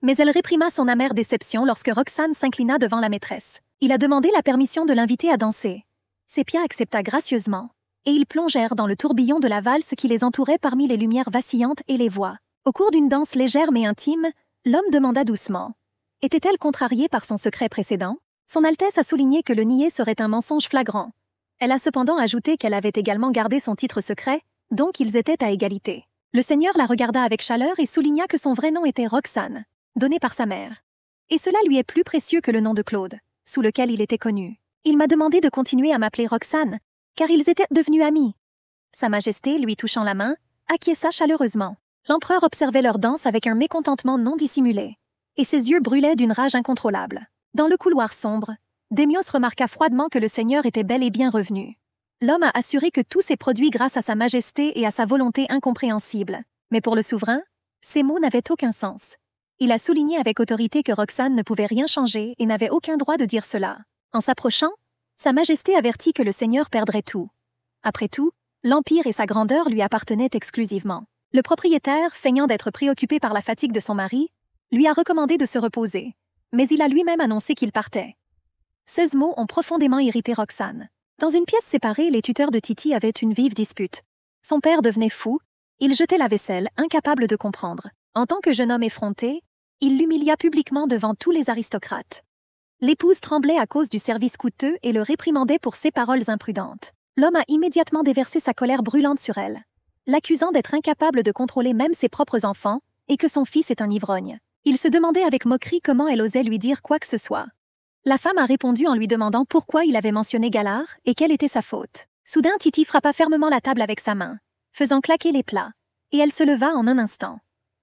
Mais elle réprima son amère déception lorsque Roxane s'inclina devant la maîtresse. Il a demandé la permission de l'inviter à danser. Sepia accepta gracieusement, et ils plongèrent dans le tourbillon de la valse qui les entourait parmi les lumières vacillantes et les voix. Au cours d'une danse légère mais intime, l'homme demanda doucement. Était-elle contrariée par son secret précédent? Son Altesse a souligné que le nier serait un mensonge flagrant. Elle a cependant ajouté qu'elle avait également gardé son titre secret, donc ils étaient à égalité. Le seigneur la regarda avec chaleur et souligna que son vrai nom était Roxane, donné par sa mère. Et cela lui est plus précieux que le nom de Claude, sous lequel il était connu. Il m'a demandé de continuer à m'appeler Roxane, car ils étaient devenus amis. Sa Majesté, lui touchant la main, acquiesça chaleureusement. L'empereur observait leur danse avec un mécontentement non dissimulé, et ses yeux brûlaient d'une rage incontrôlable. Dans le couloir sombre, Démios remarqua froidement que le seigneur était bel et bien revenu. L'homme a assuré que tout s'est produit grâce à sa majesté et à sa volonté incompréhensible. Mais pour le souverain, ces mots n'avaient aucun sens. Il a souligné avec autorité que Roxane ne pouvait rien changer et n'avait aucun droit de dire cela. En s'approchant, sa majesté avertit que le seigneur perdrait tout. Après tout, l'empire et sa grandeur lui appartenaient exclusivement. Le propriétaire, feignant d'être préoccupé par la fatigue de son mari, lui a recommandé de se reposer, mais il a lui-même annoncé qu'il partait. Ces mots ont profondément irrité Roxane. Dans une pièce séparée, les tuteurs de Titi avaient une vive dispute. Son père devenait fou, il jetait la vaisselle, incapable de comprendre. En tant que jeune homme effronté, il l'humilia publiquement devant tous les aristocrates. L'épouse tremblait à cause du service coûteux et le réprimandait pour ses paroles imprudentes. L'homme a immédiatement déversé sa colère brûlante sur elle, l'accusant d'être incapable de contrôler même ses propres enfants et que son fils est un ivrogne. Il se demandait avec moquerie comment elle osait lui dire quoi que ce soit. La femme a répondu en lui demandant pourquoi il avait mentionné Galard et quelle était sa faute. Soudain, Titi frappa fermement la table avec sa main, faisant claquer les plats, et elle se leva en un instant.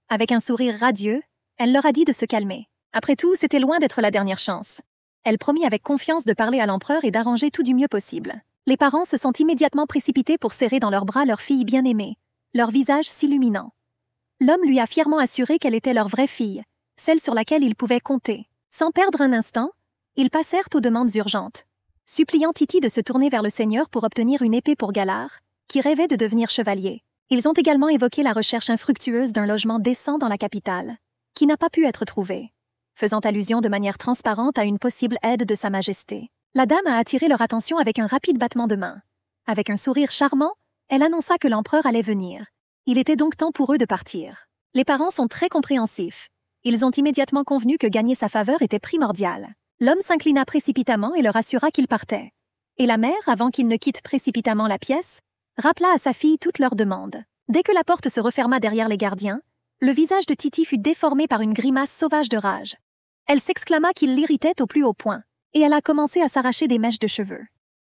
Avec un sourire radieux, elle leur a dit de se calmer. Après tout, c'était loin d'être la dernière chance. Elle promit avec confiance de parler à l'empereur et d'arranger tout du mieux possible. Les parents se sont immédiatement précipités pour serrer dans leurs bras leur fille bien-aimée, leur visage s'illuminant. L'homme lui a fièrement assuré qu'elle était leur vraie fille, celle sur laquelle ils pouvaient compter. Sans perdre un instant, ils passèrent aux demandes urgentes, suppliant Titi de se tourner vers le seigneur pour obtenir une épée pour Galard, qui rêvait de devenir chevalier. Ils ont également évoqué la recherche infructueuse d'un logement décent dans la capitale, qui n'a pas pu être trouvé, faisant allusion de manière transparente à une possible aide de Sa Majesté. La dame a attiré leur attention avec un rapide battement de main. Avec un sourire charmant, elle annonça que l'empereur allait venir. Il était donc temps pour eux de partir. Les parents sont très compréhensifs. Ils ont immédiatement convenu que gagner sa faveur était primordial. L'homme s'inclina précipitamment et leur assura qu'il partait. Et la mère, avant qu'il ne quitte précipitamment la pièce, rappela à sa fille toutes leurs demandes. Dès que la porte se referma derrière les gardiens, le visage de Titi fut déformé par une grimace sauvage de rage. Elle s'exclama qu'il l'irritait au plus haut point, et elle a commencé à s'arracher des mèches de cheveux.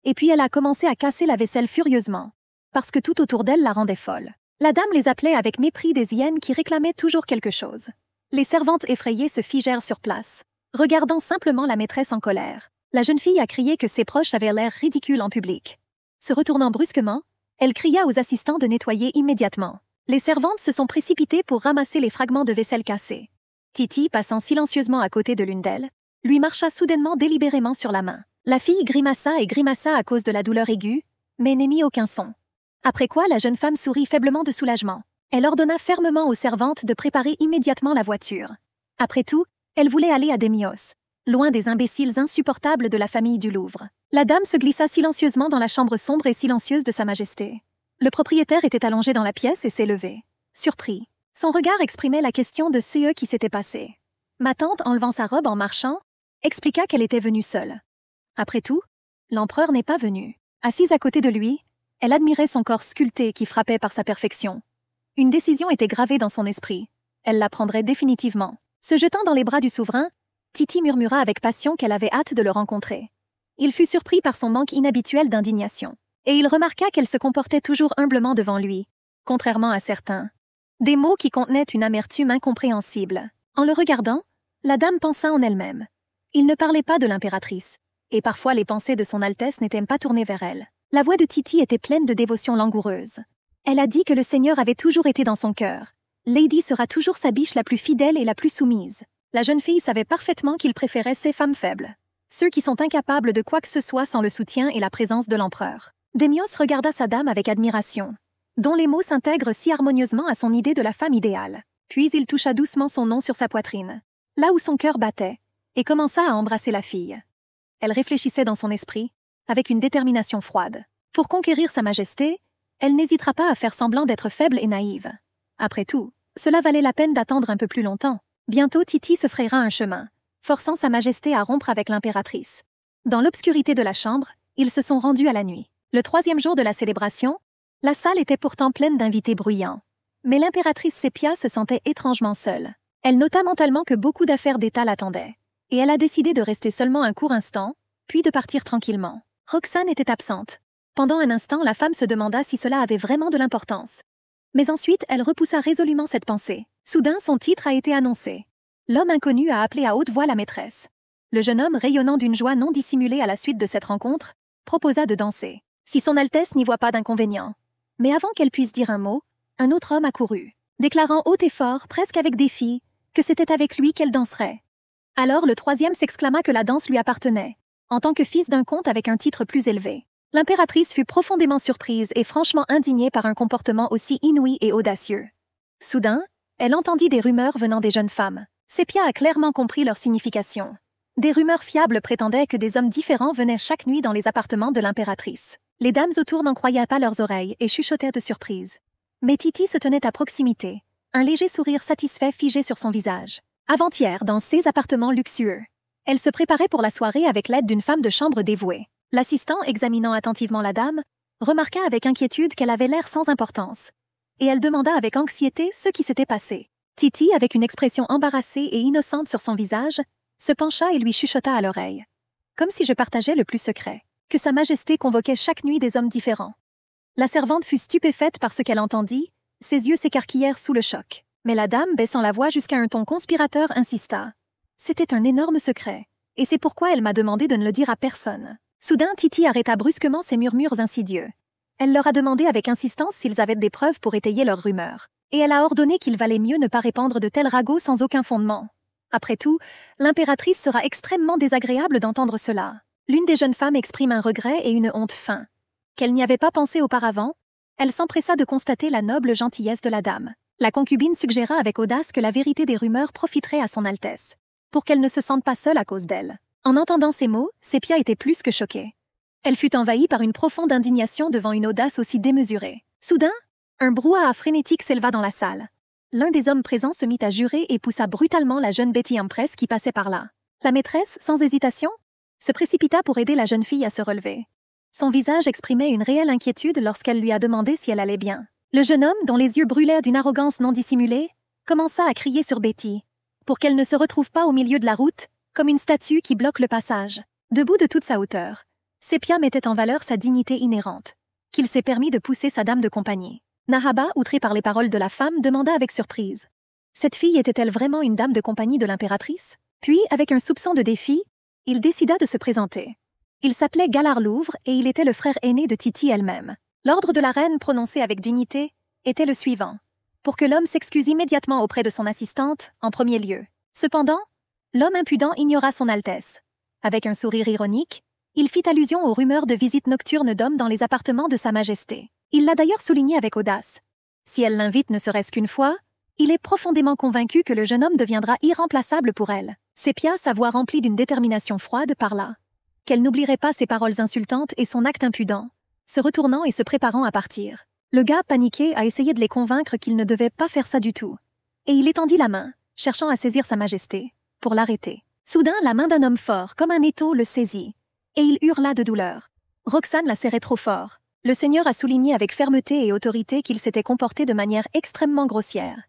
Et puis elle a commencé à casser la vaisselle furieusement, parce que tout autour d'elle la rendait folle. La dame les appelait avec mépris des hyènes qui réclamaient toujours quelque chose. Les servantes effrayées se figèrent sur place, regardant simplement la maîtresse en colère. La jeune fille a crié que ses proches avaient l'air ridicules en public. Se retournant brusquement, elle cria aux assistants de nettoyer immédiatement. Les servantes se sont précipitées pour ramasser les fragments de vaisselle cassés. Titi, passant silencieusement à côté de l'une d'elles, lui marcha soudainement délibérément sur la main. La fille grimaça et grimaça à cause de la douleur aiguë, mais n'émit aucun son. Après quoi, la jeune femme sourit faiblement de soulagement. Elle ordonna fermement aux servantes de préparer immédiatement la voiture. Après tout, elle voulait aller à Démios, loin des imbéciles insupportables de la famille du Louvre. La dame se glissa silencieusement dans la chambre sombre et silencieuse de Sa Majesté. Le propriétaire était allongé dans la pièce et s'est levé, surpris. Son regard exprimait la question de ce qui s'était passé. Ma tante, enlevant sa robe en marchant, expliqua qu'elle était venue seule. Après tout, l'empereur n'est pas venu. Assise à côté de lui, elle admirait son corps sculpté qui frappait par sa perfection. Une décision était gravée dans son esprit. Elle la prendrait définitivement. Se jetant dans les bras du souverain, Titi murmura avec passion qu'elle avait hâte de le rencontrer. Il fut surpris par son manque inhabituel d'indignation, et il remarqua qu'elle se comportait toujours humblement devant lui, contrairement à certains. Des mots qui contenaient une amertume incompréhensible. En le regardant, la dame pensa en elle-même. Il ne parlait pas de l'impératrice, et parfois les pensées de son Altesse n'étaient pas tournées vers elle. La voix de Titi était pleine de dévotion langoureuse. Elle a dit que le Seigneur avait toujours été dans son cœur. Lady sera toujours sa biche la plus fidèle et la plus soumise. La jeune fille savait parfaitement qu'il préférait ces femmes faibles, ceux qui sont incapables de quoi que ce soit sans le soutien et la présence de l'empereur. Démios regarda sa dame avec admiration. dont les mots s'intègrent si harmonieusement à son idée de la femme idéale. Puis il toucha doucement son nom sur sa poitrine, là où son cœur battait, et commença à embrasser la fille. Elle réfléchissait dans son esprit, avec une détermination froide. Pour conquérir sa majesté, elle n'hésitera pas à faire semblant d'être faible et naïve. Après tout, cela valait la peine d'attendre un peu plus longtemps. Bientôt Titi se frayera un chemin, forçant sa majesté à rompre avec l'impératrice. Dans l'obscurité de la chambre, ils se sont rendus à la nuit. Le 3e jour de la célébration, la salle était pourtant pleine d'invités bruyants. Mais l'impératrice Sépia se sentait étrangement seule. Elle nota mentalement que beaucoup d'affaires d'État l'attendaient. Et elle a décidé de rester seulement un court instant, puis de partir tranquillement. Roxane était absente. Pendant un instant, la femme se demanda si cela avait vraiment de l'importance. Mais ensuite, elle repoussa résolument cette pensée. Soudain, son titre a été annoncé. L'homme inconnu a appelé à haute voix la maîtresse. Le jeune homme, rayonnant d'une joie non dissimulée à la suite de cette rencontre, proposa de danser, si son Altesse n'y voit pas d'inconvénient. Mais avant qu'elle puisse dire un mot, un autre homme accourut, déclarant haut et fort, presque avec défi, que c'était avec lui qu'elle danserait. Alors le 3e s'exclama que la danse lui appartenait, en tant que fils d'un comte avec un titre plus élevé. L'impératrice fut profondément surprise et franchement indignée par un comportement aussi inouï et audacieux. Soudain, elle entendit des rumeurs venant des jeunes femmes. Sépia a clairement compris leur signification. Des rumeurs fiables prétendaient que des hommes différents venaient chaque nuit dans les appartements de l'impératrice. Les dames autour n'en croyaient pas leurs oreilles et chuchotaient de surprise. Mais Titi se tenait à proximité, un léger sourire satisfait figé sur son visage. Avant-hier, dans ses appartements luxueux, elle se préparait pour la soirée avec l'aide d'une femme de chambre dévouée. L'assistant, examinant attentivement la dame, remarqua avec inquiétude qu'elle avait l'air sans importance. Et elle demanda avec anxiété ce qui s'était passé. Titi, avec une expression embarrassée et innocente sur son visage, se pencha et lui chuchota à l'oreille. Comme si je partageais le plus secret, que Sa Majesté convoquait chaque nuit des hommes différents. La servante fut stupéfaite par ce qu'elle entendit, ses yeux s'écarquillèrent sous le choc. Mais la dame, baissant la voix jusqu'à un ton conspirateur, insista. C'était un énorme secret, et c'est pourquoi elle m'a demandé de ne le dire à personne. Soudain, Titi arrêta brusquement ses murmures insidieux. Elle leur a demandé avec insistance s'ils avaient des preuves pour étayer leurs rumeurs. Et elle a ordonné qu'il valait mieux ne pas répandre de tels ragots sans aucun fondement. Après tout, l'impératrice sera extrêmement désagréable d'entendre cela. L'une des jeunes femmes exprime un regret et une honte fin. Qu'elle n'y avait pas pensé auparavant, elle s'empressa de constater la noble gentillesse de la dame. La concubine suggéra avec audace que la vérité des rumeurs profiterait à son Altesse, pour qu'elle ne se sente pas seule à cause d'elle. En entendant ces mots, Sépia était plus que choquée. Elle fut envahie par une profonde indignation devant une audace aussi démesurée. Soudain, un brouhaha frénétique s'éleva dans la salle. L'un des hommes présents se mit à jurer et poussa brutalement la jeune Betty Empress qui passait par là. La maîtresse, sans hésitation, se précipita pour aider la jeune fille à se relever. Son visage exprimait une réelle inquiétude lorsqu'elle lui a demandé si elle allait bien. Le jeune homme, dont les yeux brûlèrent d'une arrogance non dissimulée, commença à crier sur Betty, pour qu'elle ne se retrouve pas au milieu de la route, comme une statue qui bloque le passage. Debout de toute sa hauteur, Sépia mettait en valeur sa dignité inhérente, qu'il s'est permis de pousser sa dame de compagnie. Nahaba, outré par les paroles de la femme, demanda avec surprise. Cette fille était-elle vraiment une dame de compagnie de l'impératrice? Puis, avec un soupçon de défi, il décida de se présenter. Il s'appelait Galard Louvre et il était le frère aîné de Titi elle-même. L'ordre de la reine, prononcé avec dignité, était le suivant. Pour que l'homme s'excuse immédiatement auprès de son assistante, en premier lieu. Cependant, l'homme impudent ignora son Altesse. Avec un sourire ironique, il fit allusion aux rumeurs de visites nocturnes d'hommes dans les appartements de Sa Majesté. Il l'a d'ailleurs souligné avec audace. Si elle l'invite ne serait-ce qu'une fois, il est profondément convaincu que le jeune homme deviendra irremplaçable pour elle. Sépia, sa voix remplie d'une détermination froide, parla. Qu'elle n'oublierait pas ses paroles insultantes et son acte impudent, se retournant et se préparant à partir. Le gars, paniqué, a essayé de les convaincre qu'il ne devait pas faire ça du tout. Et il étendit la main, cherchant à saisir Sa Majesté, pour l'arrêter. Soudain, la main d'un homme fort, comme un étau, le saisit. Et il hurla de douleur. Roxane la serrait trop fort. Le seigneur a souligné avec fermeté et autorité qu'il s'était comporté de manière extrêmement grossière.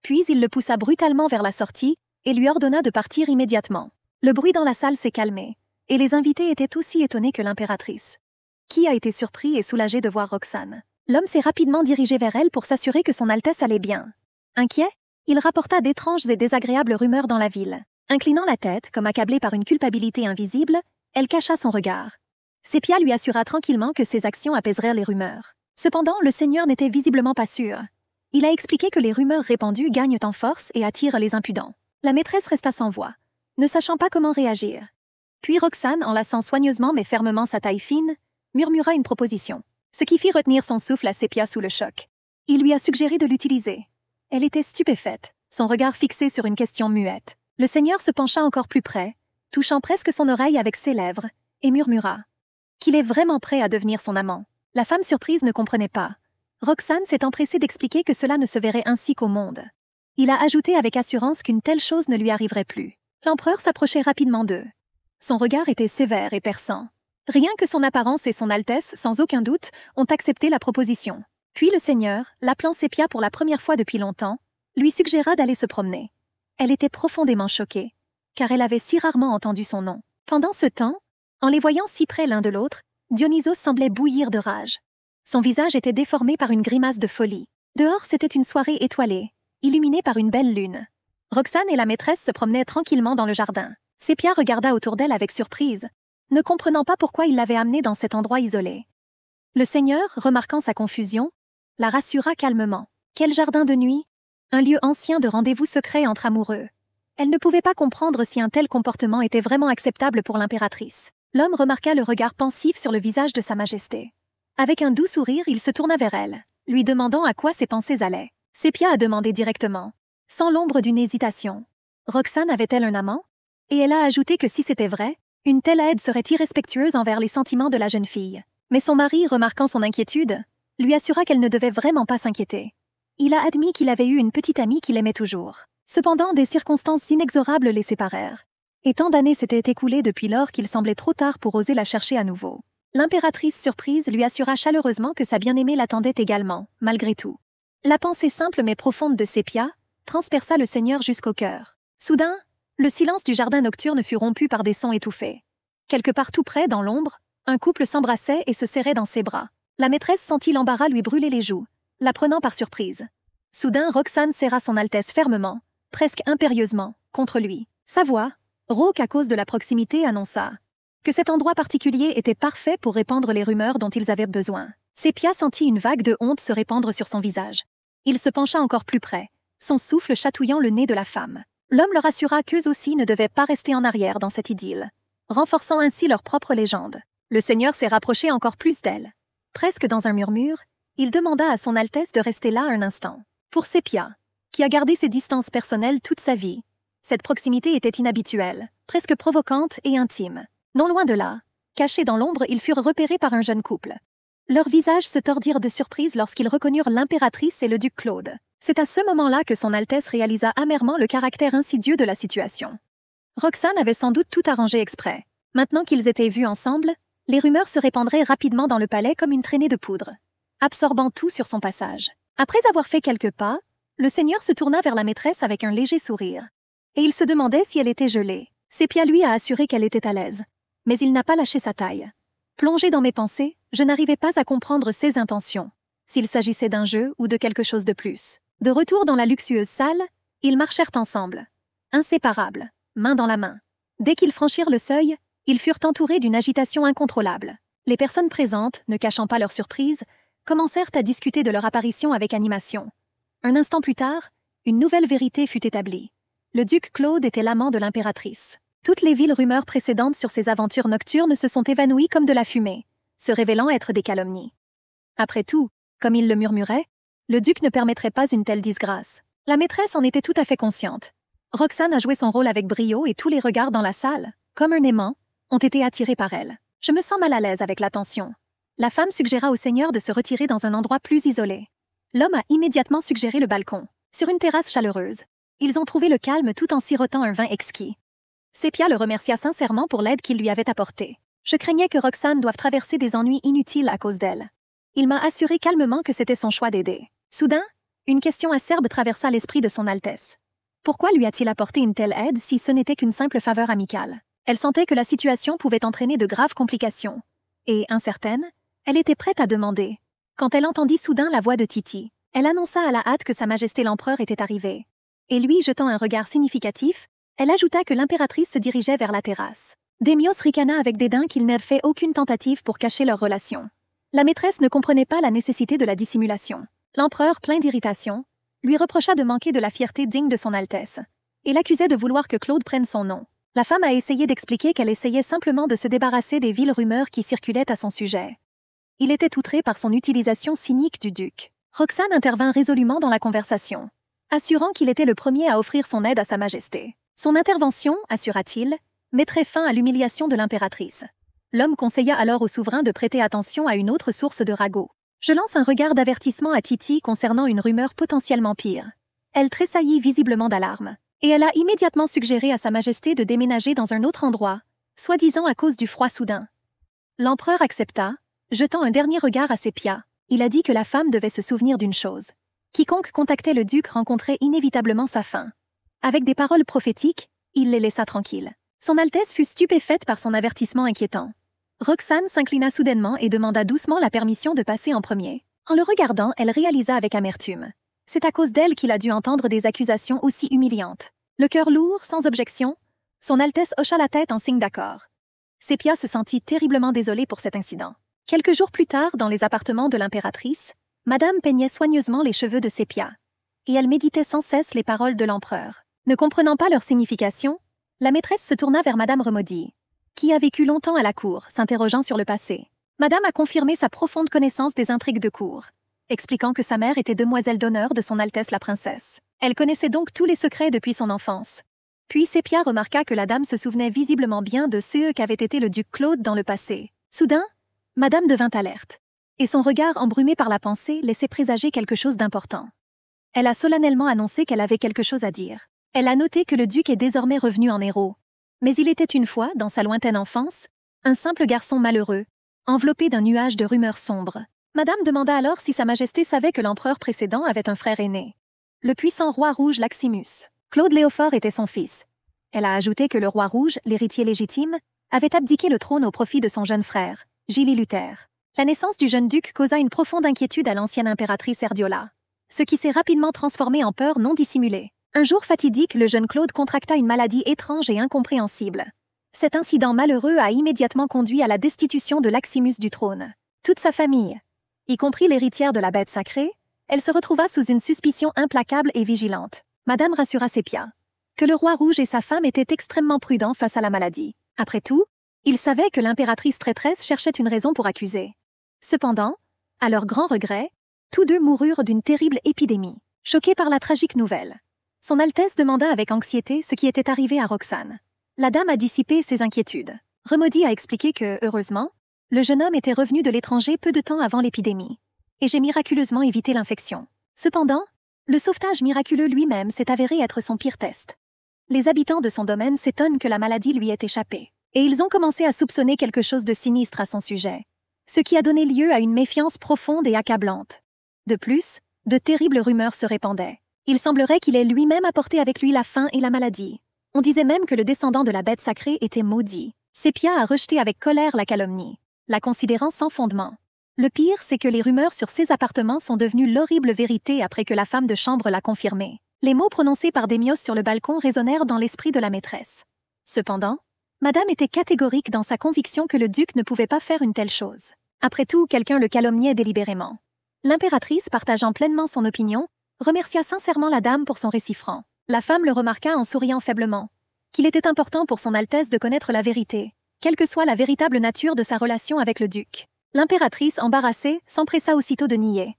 Puis il le poussa brutalement vers la sortie et lui ordonna de partir immédiatement. Le bruit dans la salle s'est calmé, et les invités étaient aussi étonnés que l'impératrice. Qui a été surpris et soulagé de voir Roxane. L'homme s'est rapidement dirigé vers elle pour s'assurer que son Altesse allait bien. Inquiet, il rapporta d'étranges et désagréables rumeurs dans la ville. Inclinant la tête, comme accablée par une culpabilité invisible, elle cacha son regard. Sépia lui assura tranquillement que ses actions apaiseraient les rumeurs. Cependant, le seigneur n'était visiblement pas sûr. Il a expliqué que les rumeurs répandues gagnent en force et attirent les impudents. La maîtresse resta sans voix, ne sachant pas comment réagir. Puis Roxane, enlaçant soigneusement mais fermement sa taille fine, murmura une proposition, ce qui fit retenir son souffle à Sépia sous le choc. Il lui a suggéré de l'utiliser. Elle était stupéfaite, son regard fixé sur une question muette. Le Seigneur se pencha encore plus près, touchant presque son oreille avec ses lèvres, et murmura qu'il est vraiment prêt à devenir son amant. La femme surprise ne comprenait pas. Roxane s'est empressée d'expliquer que cela ne se verrait ainsi qu'au monde. Il a ajouté avec assurance qu'une telle chose ne lui arriverait plus. L'empereur s'approchait rapidement d'eux. Son regard était sévère et perçant. Rien que son apparence et son altesse, sans aucun doute, ont accepté la proposition. Puis le Seigneur, l'appelant Sépia pour la première fois depuis longtemps, lui suggéra d'aller se promener. Elle était profondément choquée, car elle avait si rarement entendu son nom. Pendant ce temps, en les voyant si près l'un de l'autre, Dionysos semblait bouillir de rage. Son visage était déformé par une grimace de folie. Dehors, c'était une soirée étoilée, illuminée par une belle lune. Roxane et la maîtresse se promenaient tranquillement dans le jardin. Sépia regarda autour d'elle avec surprise, ne comprenant pas pourquoi il l'avait amenée dans cet endroit isolé. Le Seigneur, remarquant sa confusion, la rassura calmement. Quel jardin de nuit! Un lieu ancien de rendez-vous secret entre amoureux. Elle ne pouvait pas comprendre si un tel comportement était vraiment acceptable pour l'impératrice. L'homme remarqua le regard pensif sur le visage de Sa Majesté. Avec un doux sourire, il se tourna vers elle, lui demandant à quoi ses pensées allaient. Sépia a demandé directement, sans l'ombre d'une hésitation. Roxane avait-elle un amant? Et elle a ajouté que si c'était vrai, une telle aide serait irrespectueuse envers les sentiments de la jeune fille. Mais son mari, remarquant son inquiétude, lui assura qu'elle ne devait vraiment pas s'inquiéter. Il a admis qu'il avait eu une petite amie qu'il aimait toujours. Cependant, des circonstances inexorables les séparèrent. Et tant d'années s'étaient écoulées depuis lors qu'il semblait trop tard pour oser la chercher à nouveau. L'impératrice surprise lui assura chaleureusement que sa bien-aimée l'attendait également, malgré tout. La pensée simple mais profonde de Sépia transperça le Seigneur jusqu'au cœur. Soudain, le silence du jardin nocturne fut rompu par des sons étouffés. Quelque part tout près, dans l'ombre, un couple s'embrassait et se serrait dans ses bras. La maîtresse sentit l'embarras lui brûler les joues, la prenant par surprise. Soudain, Roxane serra son Altesse fermement, presque impérieusement, contre lui. Sa voix, rauque à cause de la proximité, annonça que cet endroit particulier était parfait pour répandre les rumeurs dont ils avaient besoin. Sépia sentit une vague de honte se répandre sur son visage. Il se pencha encore plus près, son souffle chatouillant le nez de la femme. L'homme leur assura qu'eux aussi ne devaient pas rester en arrière dans cette idylle, renforçant ainsi leur propre légende. Le Seigneur s'est rapproché encore plus d'elle. Presque dans un murmure, il demanda à son Altesse de rester là un instant. Pour Sépia, qui a gardé ses distances personnelles toute sa vie, cette proximité était inhabituelle, presque provocante et intime. Non loin de là, cachés dans l'ombre, ils furent repérés par un jeune couple. Leurs visages se tordirent de surprise lorsqu'ils reconnurent l'impératrice et le duc Claude. C'est à ce moment-là que son Altesse réalisa amèrement le caractère insidieux de la situation. Roxane avait sans doute tout arrangé exprès. Maintenant qu'ils étaient vus ensemble, les rumeurs se répandraient rapidement dans le palais comme une traînée de poudre, absorbant tout sur son passage. Après avoir fait quelques pas, le Seigneur se tourna vers la maîtresse avec un léger sourire. Et il se demandait si elle était gelée. Sépia lui a assuré qu'elle était à l'aise. Mais il n'a pas lâché sa taille. Plongé dans mes pensées, je n'arrivais pas à comprendre ses intentions, s'il s'agissait d'un jeu ou de quelque chose de plus. De retour dans la luxueuse salle, ils marchèrent ensemble, inséparables, main dans la main. Dès qu'ils franchirent le seuil, ils furent entourés d'une agitation incontrôlable. Les personnes présentes, ne cachant pas leur surprise, commencèrent à discuter de leur apparition avec animation. Un instant plus tard, une nouvelle vérité fut établie. Le duc Claude était l'amant de l'impératrice. Toutes les viles rumeurs précédentes sur ses aventures nocturnes se sont évanouies comme de la fumée, se révélant être des calomnies. Après tout, comme il le murmurait, le duc ne permettrait pas une telle disgrâce. La maîtresse en était tout à fait consciente. Roxane a joué son rôle avec brio et tous les regards dans la salle, comme un aimant, ont été attirés par elle. Je me sens mal à l'aise avec l'attention. La femme suggéra au Seigneur de se retirer dans un endroit plus isolé. L'homme a immédiatement suggéré le balcon. Sur une terrasse chaleureuse, ils ont trouvé le calme tout en sirotant un vin exquis. Sépia le remercia sincèrement pour l'aide qu'il lui avait apportée. Je craignais que Roxane doive traverser des ennuis inutiles à cause d'elle. Il m'a assuré calmement que c'était son choix d'aider. Soudain, une question acerbe traversa l'esprit de son Altesse. Pourquoi lui a-t-il apporté une telle aide si ce n'était qu'une simple faveur amicale? Elle sentait que la situation pouvait entraîner de graves complications. Et, incertaine, elle était prête à demander. Quand elle entendit soudain la voix de Titi, elle annonça à la hâte que Sa Majesté l'Empereur était arrivé. Et lui, jetant un regard significatif, elle ajouta que l'impératrice se dirigeait vers la terrasse. Démios ricana avec dédain qu'il n'ait fait aucune tentative pour cacher leur relation. La maîtresse ne comprenait pas la nécessité de la dissimulation. L'empereur, plein d'irritation, lui reprocha de manquer de la fierté digne de son Altesse, et l'accusait de vouloir que Claude prenne son nom. La femme a essayé d'expliquer qu'elle essayait simplement de se débarrasser des viles rumeurs qui circulaient à son sujet. Il était outré par son utilisation cynique du duc. Roxane intervint résolument dans la conversation, assurant qu'il était le premier à offrir son aide à Sa Majesté. Son intervention, assura-t-il, mettrait fin à l'humiliation de l'impératrice. L'homme conseilla alors au souverain de prêter attention à une autre source de ragots. Je lance un regard d'avertissement à Titi concernant une rumeur potentiellement pire. Elle tressaillit visiblement d'alarme, et elle a immédiatement suggéré à Sa Majesté de déménager dans un autre endroit, soi-disant à cause du froid soudain. L'empereur accepta, jetant un dernier regard à Sepia. Il a dit que la femme devait se souvenir d'une chose. Quiconque contactait le duc rencontrait inévitablement sa fin. Avec des paroles prophétiques, il les laissa tranquilles. Son Altesse fut stupéfaite par son avertissement inquiétant. Roxane s'inclina soudainement et demanda doucement la permission de passer en premier. En le regardant, elle réalisa avec amertume. C'est à cause d'elle qu'il a dû entendre des accusations aussi humiliantes. Le cœur lourd, sans objection, son Altesse hocha la tête en signe d'accord. Sepia se sentit terriblement désolée pour cet incident. Quelques jours plus tard, dans les appartements de l'impératrice, Madame peignait soigneusement les cheveux de Sepia, et elle méditait sans cesse les paroles de l'empereur. Ne comprenant pas leur signification, la maîtresse se tourna vers Madame Remaudy, qui a vécu longtemps à la cour, s'interrogeant sur le passé. Madame a confirmé sa profonde connaissance des intrigues de cour, expliquant que sa mère était demoiselle d'honneur de son Altesse la princesse. Elle connaissait donc tous les secrets depuis son enfance. Puis Sepia remarqua que la dame se souvenait visiblement bien de ce qu'avait été le duc Claude dans le passé. Soudain, Madame devint alerte, et son regard embrumé par la pensée laissait présager quelque chose d'important. Elle a solennellement annoncé qu'elle avait quelque chose à dire. Elle a noté que le duc est désormais revenu en héros. Mais il était une fois, dans sa lointaine enfance, un simple garçon malheureux, enveloppé d'un nuage de rumeurs sombres. Madame demanda alors si Sa Majesté savait que l'empereur précédent avait un frère aîné. Le puissant roi rouge Laximus. Claude Léophore était son fils. Elle a ajouté que le roi rouge, l'héritier légitime, avait abdiqué le trône au profit de son jeune frère, Gilles Luther. La naissance du jeune duc causa une profonde inquiétude à l'ancienne impératrice Erdiola, ce qui s'est rapidement transformé en peur non dissimulée. Un jour fatidique, le jeune Claude contracta une maladie étrange et incompréhensible. Cet incident malheureux a immédiatement conduit à la destitution de Laximus du trône. Toute sa famille, y compris l'héritière de la bête sacrée, elle se retrouva sous une suspicion implacable et vigilante. Madame rassura Sepia que le roi rouge et sa femme étaient extrêmement prudents face à la maladie. Après tout, ils savaient que l'impératrice traîtresse cherchait une raison pour accuser. Cependant, à leur grand regret, tous deux moururent d'une terrible épidémie. Choquée par la tragique nouvelle, son Altesse demanda avec anxiété ce qui était arrivé à Roxane. La dame a dissipé ses inquiétudes. Remaudy a expliqué que, heureusement, le jeune homme était revenu de l'étranger peu de temps avant l'épidémie, et j'ai miraculeusement évité l'infection. Cependant, le sauvetage miraculeux lui-même s'est avéré être son pire test. Les habitants de son domaine s'étonnent que la maladie lui ait échappé, et ils ont commencé à soupçonner quelque chose de sinistre à son sujet, ce qui a donné lieu à une méfiance profonde et accablante. De plus, de terribles rumeurs se répandaient. Il semblerait qu'il ait lui-même apporté avec lui la faim et la maladie. On disait même que le descendant de la bête sacrée était maudit. Sepia a rejeté avec colère la calomnie, la considérant sans fondement. Le pire, c'est que les rumeurs sur ses appartements sont devenues l'horrible vérité après que la femme de chambre l'a confirmé. Les mots prononcés par Démios sur le balcon résonnèrent dans l'esprit de la maîtresse. Cependant, Madame était catégorique dans sa conviction que le duc ne pouvait pas faire une telle chose. Après tout, quelqu'un le calomniait délibérément. L'impératrice, partageant pleinement son opinion, remercia sincèrement la dame pour son récit franc. La femme le remarqua en souriant faiblement, qu'il était important pour son Altesse de connaître la vérité, quelle que soit la véritable nature de sa relation avec le duc. L'impératrice, embarrassée, s'empressa aussitôt de nier,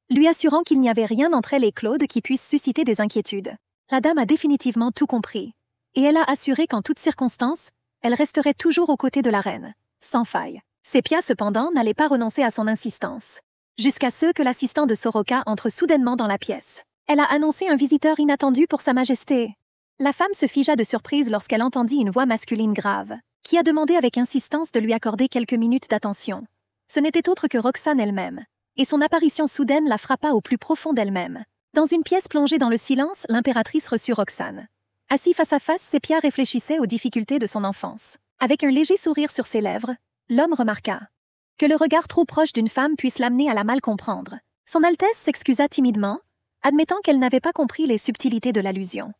lui assurant qu'il n'y avait rien entre elle et Claude qui puisse susciter des inquiétudes. La dame a définitivement tout compris, et elle a assuré qu'en toutes circonstances, elle resterait toujours aux côtés de la reine, sans faille. Sepia, cependant, n'allait pas renoncer à son insistance, jusqu'à ce que l'assistant de Soroka entre soudainement dans la pièce. Elle a annoncé un visiteur inattendu pour Sa Majesté. La femme se figea de surprise lorsqu'elle entendit une voix masculine grave, qui a demandé avec insistance de lui accorder quelques minutes d'attention. Ce n'était autre que Roxane elle-même, et son apparition soudaine la frappa au plus profond d'elle-même. Dans une pièce plongée dans le silence, l'impératrice reçut Roxane. Assis face à face, Sepia réfléchissait aux difficultés de son enfance. Avec un léger sourire sur ses lèvres, l'homme remarqua que le regard trop proche d'une femme puisse l'amener à la mal comprendre. Son Altesse s'excusa timidement, admettant qu'elle n'avait pas compris les subtilités de l'allusion.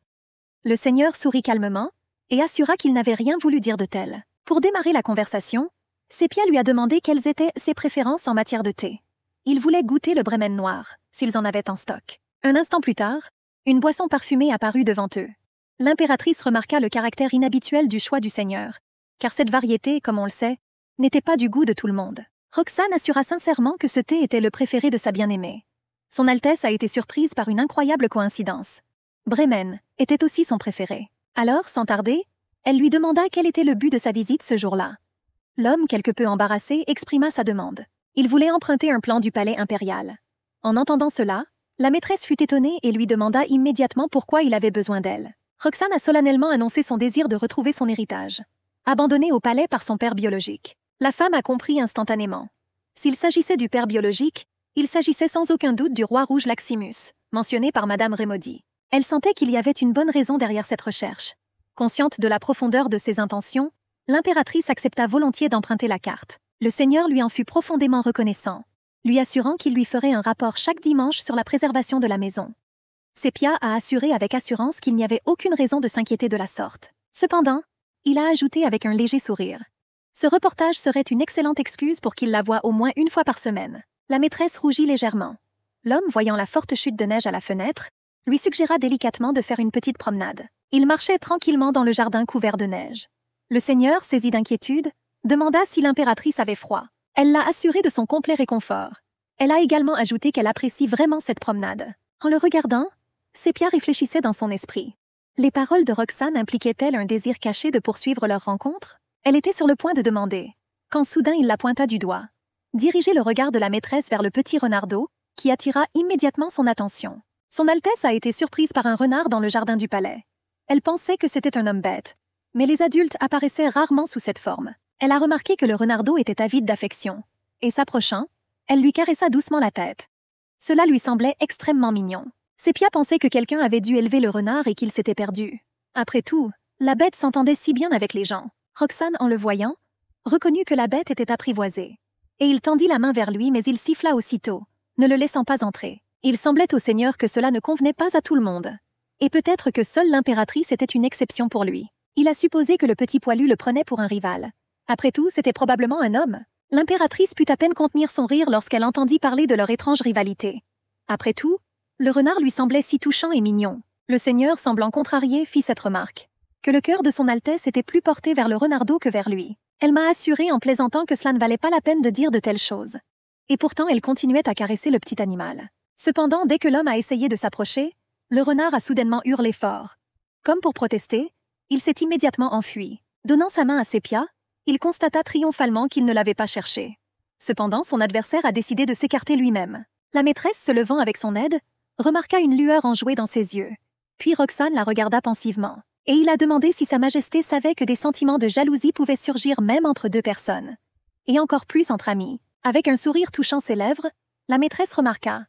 Le seigneur sourit calmement et assura qu'il n'avait rien voulu dire de tel. Pour démarrer la conversation, Sepia lui a demandé quelles étaient ses préférences en matière de thé. Il voulait goûter le Bremen noir, s'ils en avaient en stock. Un instant plus tard, une boisson parfumée apparut devant eux. L'impératrice remarqua le caractère inhabituel du choix du seigneur, car cette variété, comme on le sait, n'était pas du goût de tout le monde. Roxane assura sincèrement que ce thé était le préféré de sa bien-aimée. Son Altesse a été surprise par une incroyable coïncidence. Bremen était aussi son préféré. Alors, sans tarder, elle lui demanda quel était le but de sa visite ce jour-là. L'homme, quelque peu embarrassé, exprima sa demande. Il voulait emprunter un plan du palais impérial. En entendant cela, la maîtresse fut étonnée et lui demanda immédiatement pourquoi il avait besoin d'elle. Roxane a solennellement annoncé son désir de retrouver son héritage. Abandonnée au palais par son père biologique, la femme a compris instantanément. S'il s'agissait du père biologique, il s'agissait sans aucun doute du roi rouge Laximus, mentionné par Madame Rémaudy. Elle sentait qu'il y avait une bonne raison derrière cette recherche. Consciente de la profondeur de ses intentions, l'impératrice accepta volontiers d'emprunter la carte. Le seigneur lui en fut profondément reconnaissant, lui assurant qu'il lui ferait un rapport chaque dimanche sur la préservation de la maison. Sepia a assuré avec assurance qu'il n'y avait aucune raison de s'inquiéter de la sorte. Cependant, il a ajouté avec un léger sourire. Ce reportage serait une excellente excuse pour qu'il la voie au moins une fois par semaine. La maîtresse rougit légèrement. L'homme, voyant la forte chute de neige à la fenêtre, lui suggéra délicatement de faire une petite promenade. Il marchait tranquillement dans le jardin couvert de neige. Le seigneur, saisi d'inquiétude, demanda si l'impératrice avait froid. Elle l'a assuré de son complet réconfort. Elle a également ajouté qu'elle apprécie vraiment cette promenade. En le regardant, Sepia réfléchissait dans son esprit. Les paroles de Roxane impliquaient-elles un désir caché de poursuivre leur rencontre? Elle était sur le point de demander, quand soudain il la pointa du doigt. Diriger le regard de la maîtresse vers le petit renardeau, qui attira immédiatement son attention. Son Altesse a été surprise par un renard dans le jardin du palais. Elle pensait que c'était un homme bête, mais les adultes apparaissaient rarement sous cette forme. Elle a remarqué que le renardeau était avide d'affection, et s'approchant, elle lui caressa doucement la tête. Cela lui semblait extrêmement mignon. Sepia pensait que quelqu'un avait dû élever le renard et qu'il s'était perdu. Après tout, la bête s'entendait si bien avec les gens. Roxane, en le voyant, reconnut que la bête était apprivoisée. Et il tendit la main vers lui, mais il siffla aussitôt, ne le laissant pas entrer. Il semblait au seigneur que cela ne convenait pas à tout le monde. Et peut-être que seule l'impératrice était une exception pour lui. Il a supposé que le petit poilu le prenait pour un rival. Après tout, c'était probablement un homme. L'impératrice put à peine contenir son rire lorsqu'elle entendit parler de leur étrange rivalité. Après tout, le renard lui semblait si touchant et mignon. Le seigneur, semblant contrarié, fit cette remarque. Que le cœur de son Altesse était plus porté vers le renardeau que vers lui. Elle m'a assuré en plaisantant que cela ne valait pas la peine de dire de telles choses. Et pourtant, elle continuait à caresser le petit animal. Cependant, dès que l'homme a essayé de s'approcher, le renard a soudainement hurlé fort. Comme pour protester, il s'est immédiatement enfui. Donnant sa main à Sepia, il constata triomphalement qu'il ne l'avait pas cherché. Cependant, son adversaire a décidé de s'écarter lui-même. La maîtresse, se levant avec son aide, remarqua une lueur enjouée dans ses yeux. Puis Roxane la regarda pensivement. Et il a demandé si Sa Majesté savait que des sentiments de jalousie pouvaient surgir même entre deux personnes. Et encore plus entre amis. Avec un sourire touchant ses lèvres, la maîtresse remarqua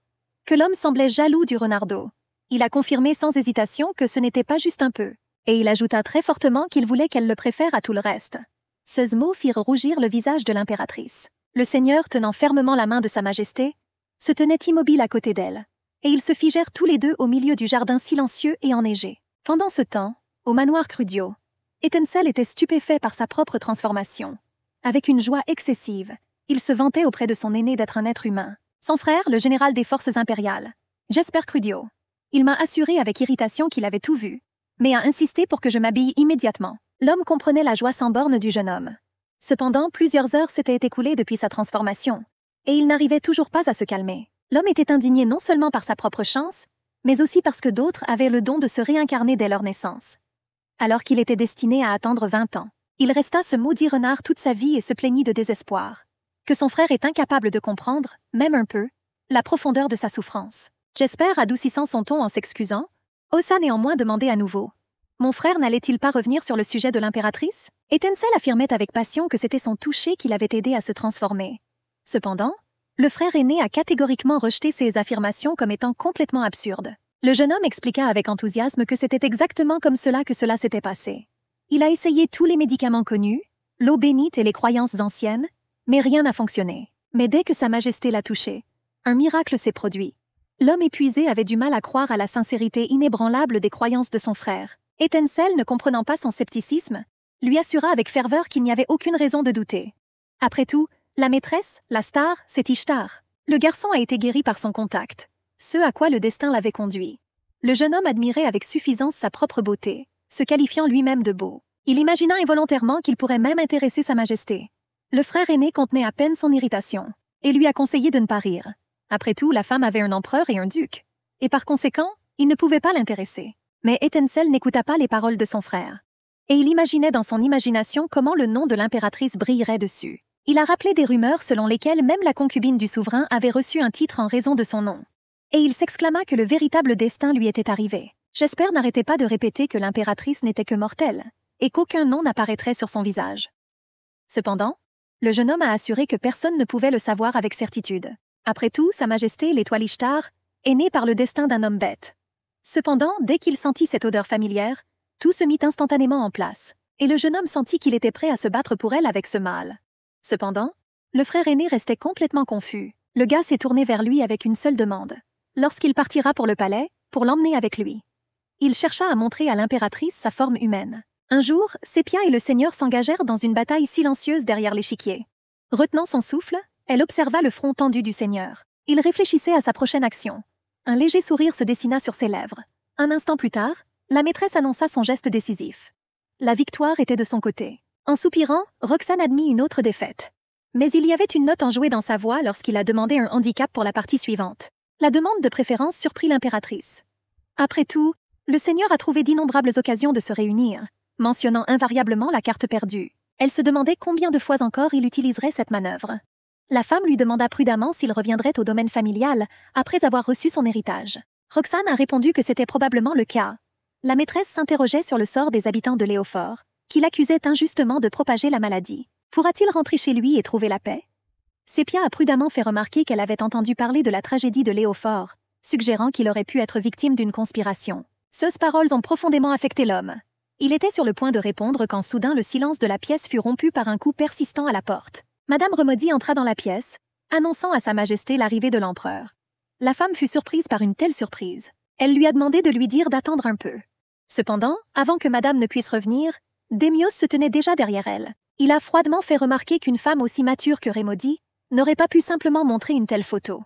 que l'homme semblait jaloux du renardeau. Il a confirmé sans hésitation que ce n'était pas juste un peu. Et il ajouta très fortement qu'il voulait qu'elle le préfère à tout le reste. Ces mots firent rougir le visage de l'impératrice. Le seigneur, tenant fermement la main de Sa Majesté, se tenait immobile à côté d'elle. Et ils se figèrent tous les deux au milieu du jardin silencieux et enneigé. Pendant ce temps, au manoir Crudio, Étincelle était stupéfait par sa propre transformation. Avec une joie excessive, il se vantait auprès de son aîné d'être un être humain. Son frère, le général des forces impériales, Jesper Crudio. Il m'a assuré avec irritation qu'il avait tout vu, mais a insisté pour que je m'habille immédiatement. L'homme comprenait la joie sans borne du jeune homme. Cependant, plusieurs heures s'étaient écoulées depuis sa transformation, et il n'arrivait toujours pas à se calmer. L'homme était indigné non seulement par sa propre chance, mais aussi parce que d'autres avaient le don de se réincarner dès leur naissance. Alors qu'il était destiné à attendre 20 ans, il resta ce maudit renard toute sa vie et se plaignit de désespoir. Que son frère est incapable de comprendre, même un peu, la profondeur de sa souffrance. Jesper, adoucissant son ton en s'excusant, osa néanmoins demander à nouveau. Mon frère n'allait-il pas revenir sur le sujet de l'impératrice? Étincelle affirmait avec passion que c'était son toucher qui l'avait aidé à se transformer. Cependant, le frère aîné a catégoriquement rejeté ces affirmations comme étant complètement absurdes. Le jeune homme expliqua avec enthousiasme que c'était exactement comme cela que cela s'était passé. Il a essayé tous les médicaments connus, l'eau bénite et les croyances anciennes, mais rien n'a fonctionné. Mais dès que Sa Majesté l'a touché, un miracle s'est produit. L'homme épuisé avait du mal à croire à la sincérité inébranlable des croyances de son frère. Étincelle, ne comprenant pas son scepticisme, lui assura avec ferveur qu'il n'y avait aucune raison de douter. Après tout, la maîtresse, la star, c'est Ishtar. Le garçon a été guéri par son contact, ce à quoi le destin l'avait conduit. Le jeune homme admirait avec suffisance sa propre beauté, se qualifiant lui-même de beau. Il imagina involontairement qu'il pourrait même intéresser Sa Majesté. Le frère aîné contenait à peine son irritation, et lui a conseillé de ne pas rire. Après tout, la femme avait un empereur et un duc. Et par conséquent, il ne pouvait pas l'intéresser. Mais Étincelle n'écouta pas les paroles de son frère. Et il imaginait dans son imagination comment le nom de l'impératrice brillerait dessus. Il a rappelé des rumeurs selon lesquelles même la concubine du souverain avait reçu un titre en raison de son nom. Et il s'exclama que le véritable destin lui était arrivé. Jasper n'arrêtait pas de répéter que l'impératrice n'était que mortelle, et qu'aucun nom n'apparaîtrait sur son visage. Cependant, le jeune homme a assuré que personne ne pouvait le savoir avec certitude. Après tout, Sa Majesté, l'étoile Ishtar, est née par le destin d'un homme bête. Cependant, dès qu'il sentit cette odeur familière, tout se mit instantanément en place, et le jeune homme sentit qu'il était prêt à se battre pour elle avec ce mâle. Cependant, le frère aîné restait complètement confus. Le gars s'est tourné vers lui avec une seule demande. Lorsqu'il partira pour le palais, pour l'emmener avec lui. Il chercha à montrer à l'impératrice sa forme humaine. Un jour, Sépia et le seigneur s'engagèrent dans une bataille silencieuse derrière l'échiquier. Retenant son souffle, elle observa le front tendu du seigneur. Il réfléchissait à sa prochaine action. Un léger sourire se dessina sur ses lèvres. Un instant plus tard, la maîtresse annonça son geste décisif. La victoire était de son côté. En soupirant, Roxane admit une autre défaite. Mais il y avait une note enjouée dans sa voix lorsqu'il a demandé un handicap pour la partie suivante. La demande de préférence surprit l'impératrice. Après tout, le seigneur a trouvé d'innombrables occasions de se réunir, mentionnant invariablement la carte perdue. Elle se demandait combien de fois encore il utiliserait cette manœuvre. La femme lui demanda prudemment s'il reviendrait au domaine familial après avoir reçu son héritage. Roxane a répondu que c'était probablement le cas. La maîtresse s'interrogeait sur le sort des habitants de Léophore, qui l'accusaient injustement de propager la maladie. Pourra-t-il rentrer chez lui et trouver la paix? Sépia a prudemment fait remarquer qu'elle avait entendu parler de la tragédie de Léophore, suggérant qu'il aurait pu être victime d'une conspiration. Ces paroles ont profondément affecté l'homme. Il était sur le point de répondre quand soudain le silence de la pièce fut rompu par un coup persistant à la porte. Madame Remaudy entra dans la pièce, annonçant à Sa Majesté l'arrivée de l'empereur. La femme fut surprise par une telle surprise. Elle lui a demandé de lui dire d'attendre un peu. Cependant, avant que madame ne puisse revenir, Démios se tenait déjà derrière elle. Il a froidement fait remarquer qu'une femme aussi mature que Remaudy n'aurait pas pu simplement montrer une telle photo.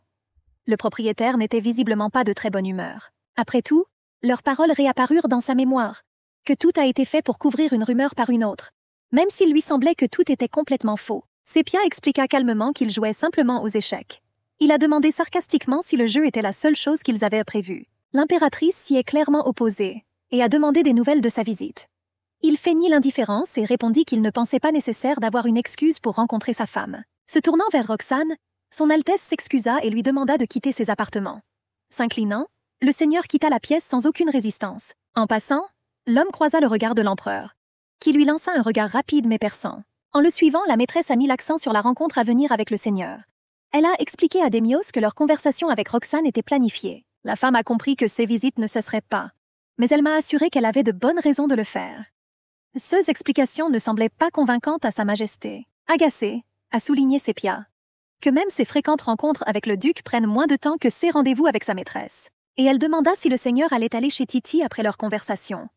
Le propriétaire n'était visiblement pas de très bonne humeur. Après tout, leurs paroles réapparurent dans sa mémoire, que tout a été fait pour couvrir une rumeur par une autre. Même s'il lui semblait que tout était complètement faux, Sépia expliqua calmement qu'il jouait simplement aux échecs. Il a demandé sarcastiquement si le jeu était la seule chose qu'ils avaient prévue. L'impératrice s'y est clairement opposée, et a demandé des nouvelles de sa visite. Il feignit l'indifférence et répondit qu'il ne pensait pas nécessaire d'avoir une excuse pour rencontrer sa femme. Se tournant vers Roxane, son Altesse s'excusa et lui demanda de quitter ses appartements. S'inclinant, le seigneur quitta la pièce sans aucune résistance. En passant, l'homme croisa le regard de l'empereur, qui lui lança un regard rapide mais perçant. En le suivant, la maîtresse a mis l'accent sur la rencontre à venir avec le seigneur. Elle a expliqué à Démios que leur conversation avec Roxane était planifiée. La femme a compris que ces visites ne cesseraient pas, mais elle m'a assuré qu'elle avait de bonnes raisons de le faire. Ces explications ne semblaient pas convaincantes à Sa Majesté. Agacée, a souligné Sépia, que même ses fréquentes rencontres avec le duc prennent moins de temps que ses rendez-vous avec sa maîtresse. Et elle demanda si le seigneur allait aller chez Titi après leur conversation.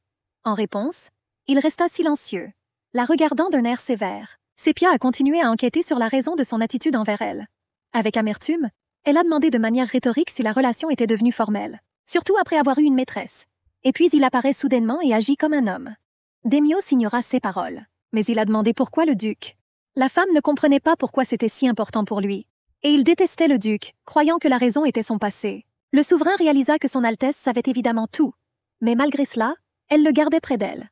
En réponse, il resta silencieux, la regardant d'un air sévère. Sépia a continué à enquêter sur la raison de son attitude envers elle. Avec amertume, elle a demandé de manière rhétorique si la relation était devenue formelle, surtout après avoir eu une maîtresse. Et puis il apparaît soudainement et agit comme un homme. Démios ignora ces paroles, mais il a demandé pourquoi le duc. La femme ne comprenait pas pourquoi c'était si important pour lui. Et il détestait le duc, croyant que la raison était son passé. Le souverain réalisa que son Altesse savait évidemment tout, mais malgré cela, elle le gardait près d'elle.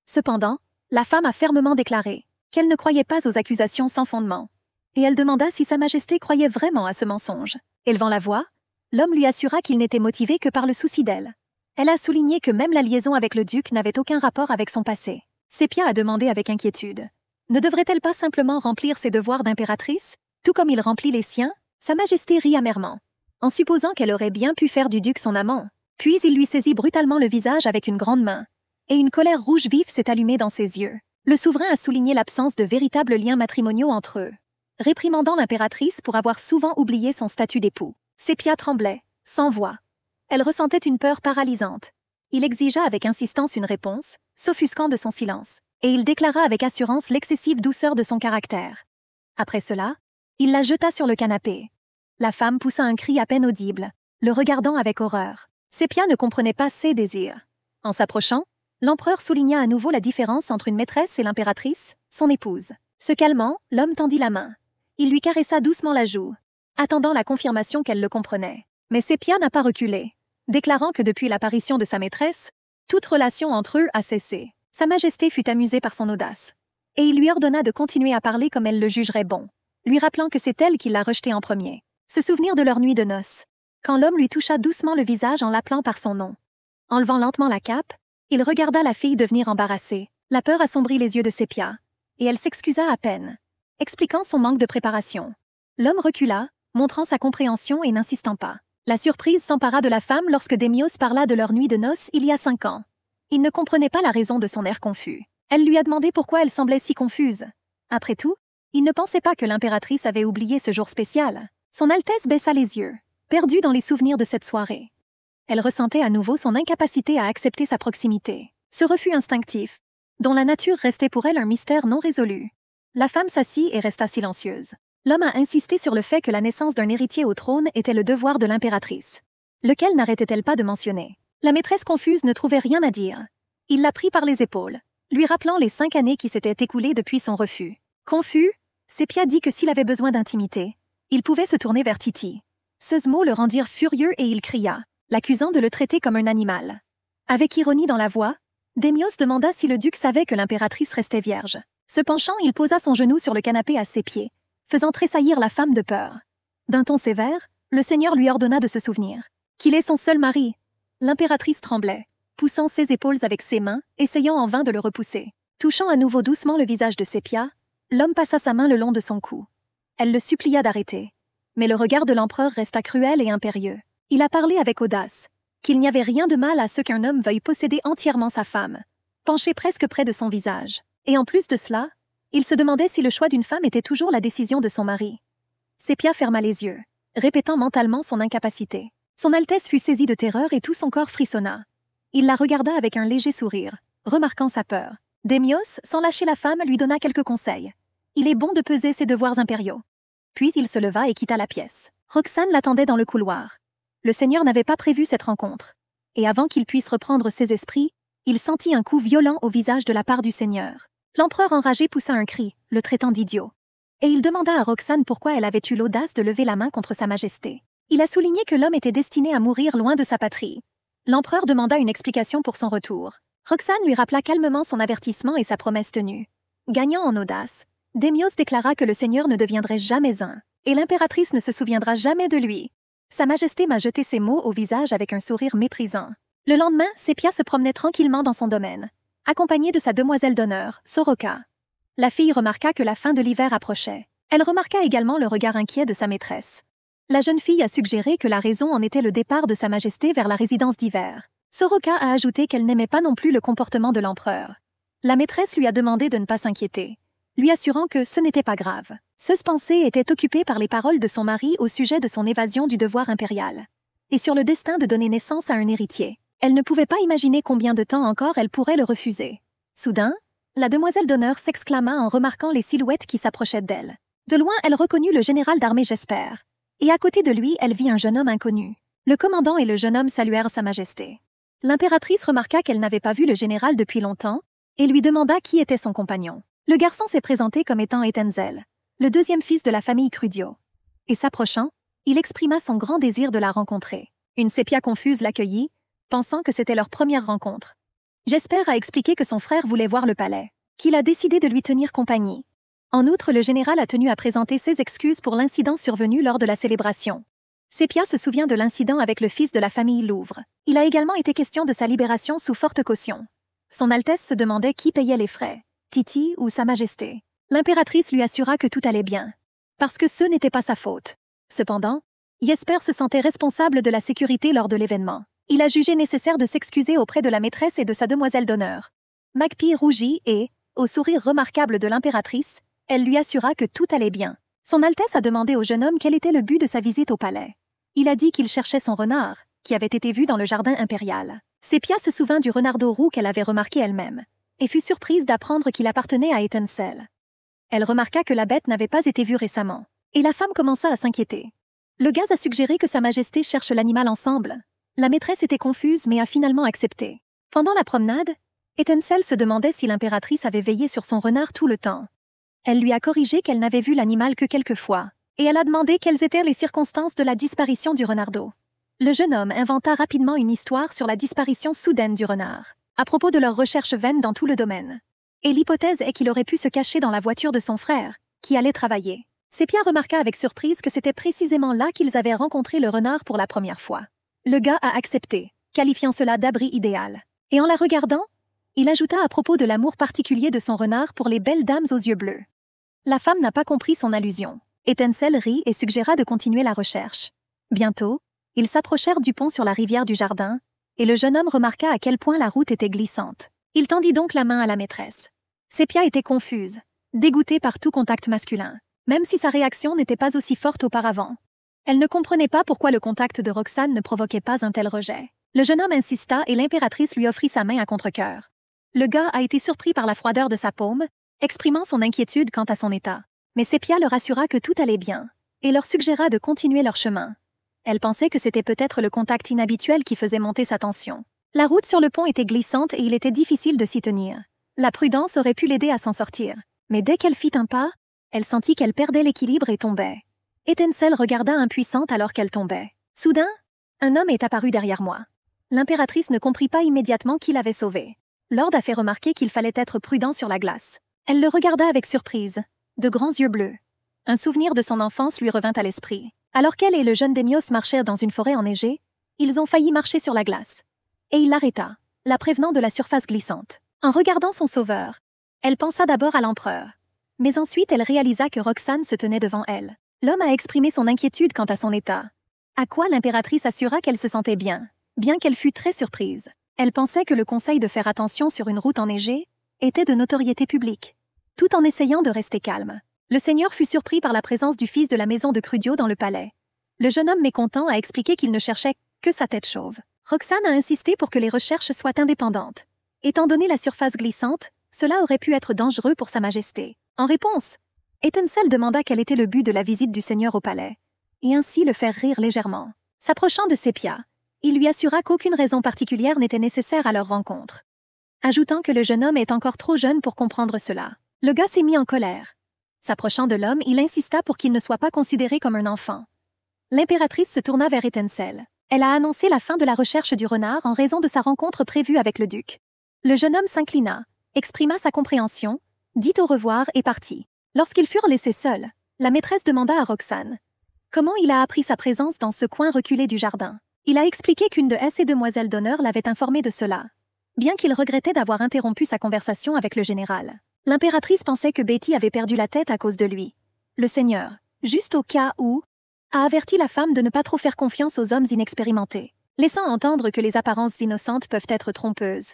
Cependant, la femme a fermement déclaré qu'elle ne croyait pas aux accusations sans fondement. Et elle demanda si Sa Majesté croyait vraiment à ce mensonge. Élevant la voix, l'homme lui assura qu'il n'était motivé que par le souci d'elle. Elle a souligné que même la liaison avec le duc n'avait aucun rapport avec son passé. Sépia a demandé avec inquiétude. Ne devrait-elle pas simplement remplir ses devoirs d'impératrice, tout comme il remplit les siens? Sa Majesté rit amèrement, en supposant qu'elle aurait bien pu faire du duc son amant. Puis il lui saisit brutalement le visage avec une grande main, et une colère rouge vive s'est allumée dans ses yeux. Le souverain a souligné l'absence de véritables liens matrimoniaux entre eux, réprimandant l'impératrice pour avoir souvent oublié son statut d'époux. Sépia tremblait, sans voix. Elle ressentait une peur paralysante. Il exigea avec insistance une réponse, s'offusquant de son silence, et il déclara avec assurance l'excessive douceur de son caractère. Après cela, il la jeta sur le canapé. La femme poussa un cri à peine audible, le regardant avec horreur. Sépia ne comprenait pas ses désirs. En s'approchant, l'empereur souligna à nouveau la différence entre une maîtresse et l'impératrice, son épouse. Se calmant, l'homme tendit la main. Il lui caressa doucement la joue. attendant la confirmation qu'elle le comprenait. Mais Sepia n'a pas reculé, déclarant que depuis l'apparition de sa maîtresse, toute relation entre eux a cessé. Sa Majesté fut amusée par son audace, et il lui ordonna de continuer à parler comme elle le jugerait bon, lui rappelant que c'est elle qui l'a rejeté en premier. Se souvenir de leur nuit de noces, quand l'homme lui toucha doucement le visage en l'appelant par son nom. Enlevant lentement la cape, il regarda la fille devenir embarrassée. La peur assombrit les yeux de Sepia, et elle s'excusa à peine, expliquant son manque de préparation. L'homme recula, montrant sa compréhension et n'insistant pas. La surprise s'empara de la femme lorsque Démios parla de leur nuit de noces il y a 5 ans. Il ne comprenait pas la raison de son air confus. Elle lui a demandé pourquoi elle semblait si confuse. Après tout, il ne pensait pas que l'impératrice avait oublié ce jour spécial. Son Altesse baissa les yeux, perdue dans les souvenirs de cette soirée. Elle ressentait à nouveau son incapacité à accepter sa proximité. Ce refus instinctif, dont la nature restait pour elle un mystère non résolu. La femme s'assit et resta silencieuse. L'homme a insisté sur le fait que la naissance d'un héritier au trône était le devoir de l'impératrice. Lequel n'arrêtait-elle pas de mentionner? La maîtresse confuse ne trouvait rien à dire. Il la prit par les épaules, lui rappelant les 5 années qui s'étaient écoulées depuis son refus. Confus, Sepia dit que s'il avait besoin d'intimité, il pouvait se tourner vers Titi. Ce mot le rendirent furieux et il cria, l'accusant de le traiter comme un animal. Avec ironie dans la voix, Démios demanda si le duc savait que l'impératrice restait vierge. Se penchant, il posa son genou sur le canapé à ses pieds, faisant tressaillir la femme de peur. D'un ton sévère, le seigneur lui ordonna de se souvenir qu'il est son seul mari. L'impératrice tremblait, poussant ses épaules avec ses mains, essayant en vain de le repousser. Touchant à nouveau doucement le visage de Sepia, l'homme passa sa main le long de son cou. Elle le supplia d'arrêter. Mais le regard de l'empereur resta cruel et impérieux. Il a parlé avec audace, qu'il n'y avait rien de mal à ce qu'un homme veuille posséder entièrement sa femme, penché presque près de son visage. Et en plus de cela, il se demandait si le choix d'une femme était toujours la décision de son mari. Sepia ferma les yeux, répétant mentalement son incapacité. Son Altesse fut saisie de terreur et tout son corps frissonna. Il la regarda avec un léger sourire, remarquant sa peur. Démios, sans lâcher la femme, lui donna quelques conseils. Il est bon de peser ses devoirs impériaux. Puis il se leva et quitta la pièce. Roxane l'attendait dans le couloir. Le seigneur n'avait pas prévu cette rencontre. Et avant qu'il puisse reprendre ses esprits, il sentit un coup violent au visage de la part du seigneur. L'empereur enragé poussa un cri, le traitant d'idiot. Et il demanda à Roxane pourquoi elle avait eu l'audace de lever la main contre sa majesté. Il a souligné que l'homme était destiné à mourir loin de sa patrie. L'empereur demanda une explication pour son retour. Roxane lui rappela calmement son avertissement et sa promesse tenue. Gagnant en audace, Démios déclara que le seigneur ne deviendrait jamais un, et l'impératrice ne se souviendra jamais de lui. Sa majesté m'a jeté ces mots au visage avec un sourire méprisant. Le lendemain, Sepia se promenait tranquillement dans son domaine, accompagnée de sa demoiselle d'honneur, Soroka. La fille remarqua que la fin de l'hiver approchait. Elle remarqua également le regard inquiet de sa maîtresse. La jeune fille a suggéré que la raison en était le départ de sa majesté vers la résidence d'hiver. Soroka a ajouté qu'elle n'aimait pas non plus le comportement de l'empereur. La maîtresse lui a demandé de ne pas s'inquiéter, lui assurant que ce n'était pas grave. Suspense était occupée par les paroles de son mari au sujet de son évasion du devoir impérial, et sur le destin de donner naissance à un héritier. Elle ne pouvait pas imaginer combien de temps encore elle pourrait le refuser. Soudain, la demoiselle d'honneur s'exclama en remarquant les silhouettes qui s'approchaient d'elle. De loin, elle reconnut le général d'armée Jesper, et à côté de lui, elle vit un jeune homme inconnu. Le commandant et le jeune homme saluèrent sa majesté. L'impératrice remarqua qu'elle n'avait pas vu le général depuis longtemps, et lui demanda qui était son compagnon. Le garçon s'est présenté comme étant Ethenzel, le deuxième fils de la famille Crudio. Et s'approchant, il exprima son grand désir de la rencontrer. Une Sepia confuse l'accueillit, pensant que c'était leur première rencontre. Jesper a expliqué que son frère voulait voir le palais, qu'il a décidé de lui tenir compagnie. En outre, le général a tenu à présenter ses excuses pour l'incident survenu lors de la célébration. Sepia se souvient de l'incident avec le fils de la famille Louvre. Il a également été question de sa libération sous forte caution. Son Altesse se demandait qui payait les frais, Titi ou Sa Majesté. L'impératrice lui assura que tout allait bien, parce que ce n'était pas sa faute. Cependant, Jesper se sentait responsable de la sécurité lors de l'événement. Il a jugé nécessaire de s'excuser auprès de la maîtresse et de sa demoiselle d'honneur. Magpie rougit et, au sourire remarquable de l'impératrice, elle lui assura que tout allait bien. Son Altesse a demandé au jeune homme quel était le but de sa visite au palais. Il a dit qu'il cherchait son renard, qui avait été vu dans le jardin impérial. Sepia se souvint du renardeau roux qu'elle avait remarqué elle-même, et fut surprise d'apprendre qu'il appartenait à Etensel. Elle remarqua que la bête n'avait pas été vue récemment, et la femme commença à s'inquiéter. Le gaz a suggéré que Sa Majesté cherche l'animal ensemble. La maîtresse était confuse mais a finalement accepté. Pendant la promenade, Etensel se demandait si l'impératrice avait veillé sur son renard tout le temps. Elle lui a corrigé qu'elle n'avait vu l'animal que quelques fois, et elle a demandé quelles étaient les circonstances de la disparition du renardeau. Le jeune homme inventa rapidement une histoire sur la disparition soudaine du renard, à propos de leurs recherches vaines dans tout le domaine. Et l'hypothèse est qu'il aurait pu se cacher dans la voiture de son frère, qui allait travailler. Sépia remarqua avec surprise que c'était précisément là qu'ils avaient rencontré le renard pour la première fois. Le gars a accepté, qualifiant cela d'abri idéal. Et en la regardant, il ajouta à propos de l'amour particulier de son renard pour les belles dames aux yeux bleus. La femme n'a pas compris son allusion. Étincelle rit et suggéra de continuer la recherche. Bientôt, ils s'approchèrent du pont sur la rivière du jardin, et le jeune homme remarqua à quel point la route était glissante. Il tendit donc la main à la maîtresse. Sépia était confuse, dégoûtée par tout contact masculin, même si sa réaction n'était pas aussi forte auparavant. Elle ne comprenait pas pourquoi le contact de Roxane ne provoquait pas un tel rejet. Le jeune homme insista et l'impératrice lui offrit sa main à contre-cœur. Le gars a été surpris par la froideur de sa paume, exprimant son inquiétude quant à son état. Mais Sépia leur assura que tout allait bien, et leur suggéra de continuer leur chemin. Elle pensait que c'était peut-être le contact inhabituel qui faisait monter sa tension. La route sur le pont était glissante et il était difficile de s'y tenir. La prudence aurait pu l'aider à s'en sortir. Mais dès qu'elle fit un pas, elle sentit qu'elle perdait l'équilibre et tombait. Étincelle regarda impuissante alors qu'elle tombait. Soudain, un homme est apparu derrière moi. L'impératrice ne comprit pas immédiatement qui l'avait sauvée. Lord a fait remarquer qu'il fallait être prudent sur la glace. Elle le regarda avec surprise, de grands yeux bleus. Un souvenir de son enfance lui revint à l'esprit. Alors qu'elle et le jeune Démios marchèrent dans une forêt enneigée, ils ont failli marcher sur la glace. Et il l'arrêta, la prévenant de la surface glissante. En regardant son sauveur, elle pensa d'abord à l'empereur. Mais ensuite elle réalisa que Roxane se tenait devant elle. L'homme a exprimé son inquiétude quant à son état. À quoi l'impératrice assura qu'elle se sentait bien qu'elle fût très surprise. Elle pensait que le conseil de faire attention sur une route enneigée était de notoriété publique. Tout en essayant de rester calme, le seigneur fut surpris par la présence du fils de la maison de Crudio dans le palais. Le jeune homme mécontent a expliqué qu'il ne cherchait que sa tête chauve. Roxane a insisté pour que les recherches soient indépendantes. Étant donné la surface glissante, cela aurait pu être dangereux pour sa majesté. En réponse, Étincelle demanda quel était le but de la visite du seigneur au palais, et ainsi le faire rire légèrement. S'approchant de Sépia, il lui assura qu'aucune raison particulière n'était nécessaire à leur rencontre, ajoutant que le jeune homme est encore trop jeune pour comprendre cela. Le gars s'est mis en colère. S'approchant de l'homme, il insista pour qu'il ne soit pas considéré comme un enfant. L'impératrice se tourna vers Étincelle. Elle a annoncé la fin de la recherche du renard en raison de sa rencontre prévue avec le duc. Le jeune homme s'inclina, exprima sa compréhension, dit au revoir et partit. Lorsqu'ils furent laissés seuls, la maîtresse demanda à Roxane comment il a appris sa présence dans ce coin reculé du jardin. Il a expliqué qu'une de ses demoiselles d'honneur l'avait informé de cela, bien qu'il regrettait d'avoir interrompu sa conversation avec le général. L'impératrice pensait que Betty avait perdu la tête à cause de lui. Le seigneur, juste au cas où, a averti la femme de ne pas trop faire confiance aux hommes inexpérimentés, laissant entendre que les apparences innocentes peuvent être trompeuses.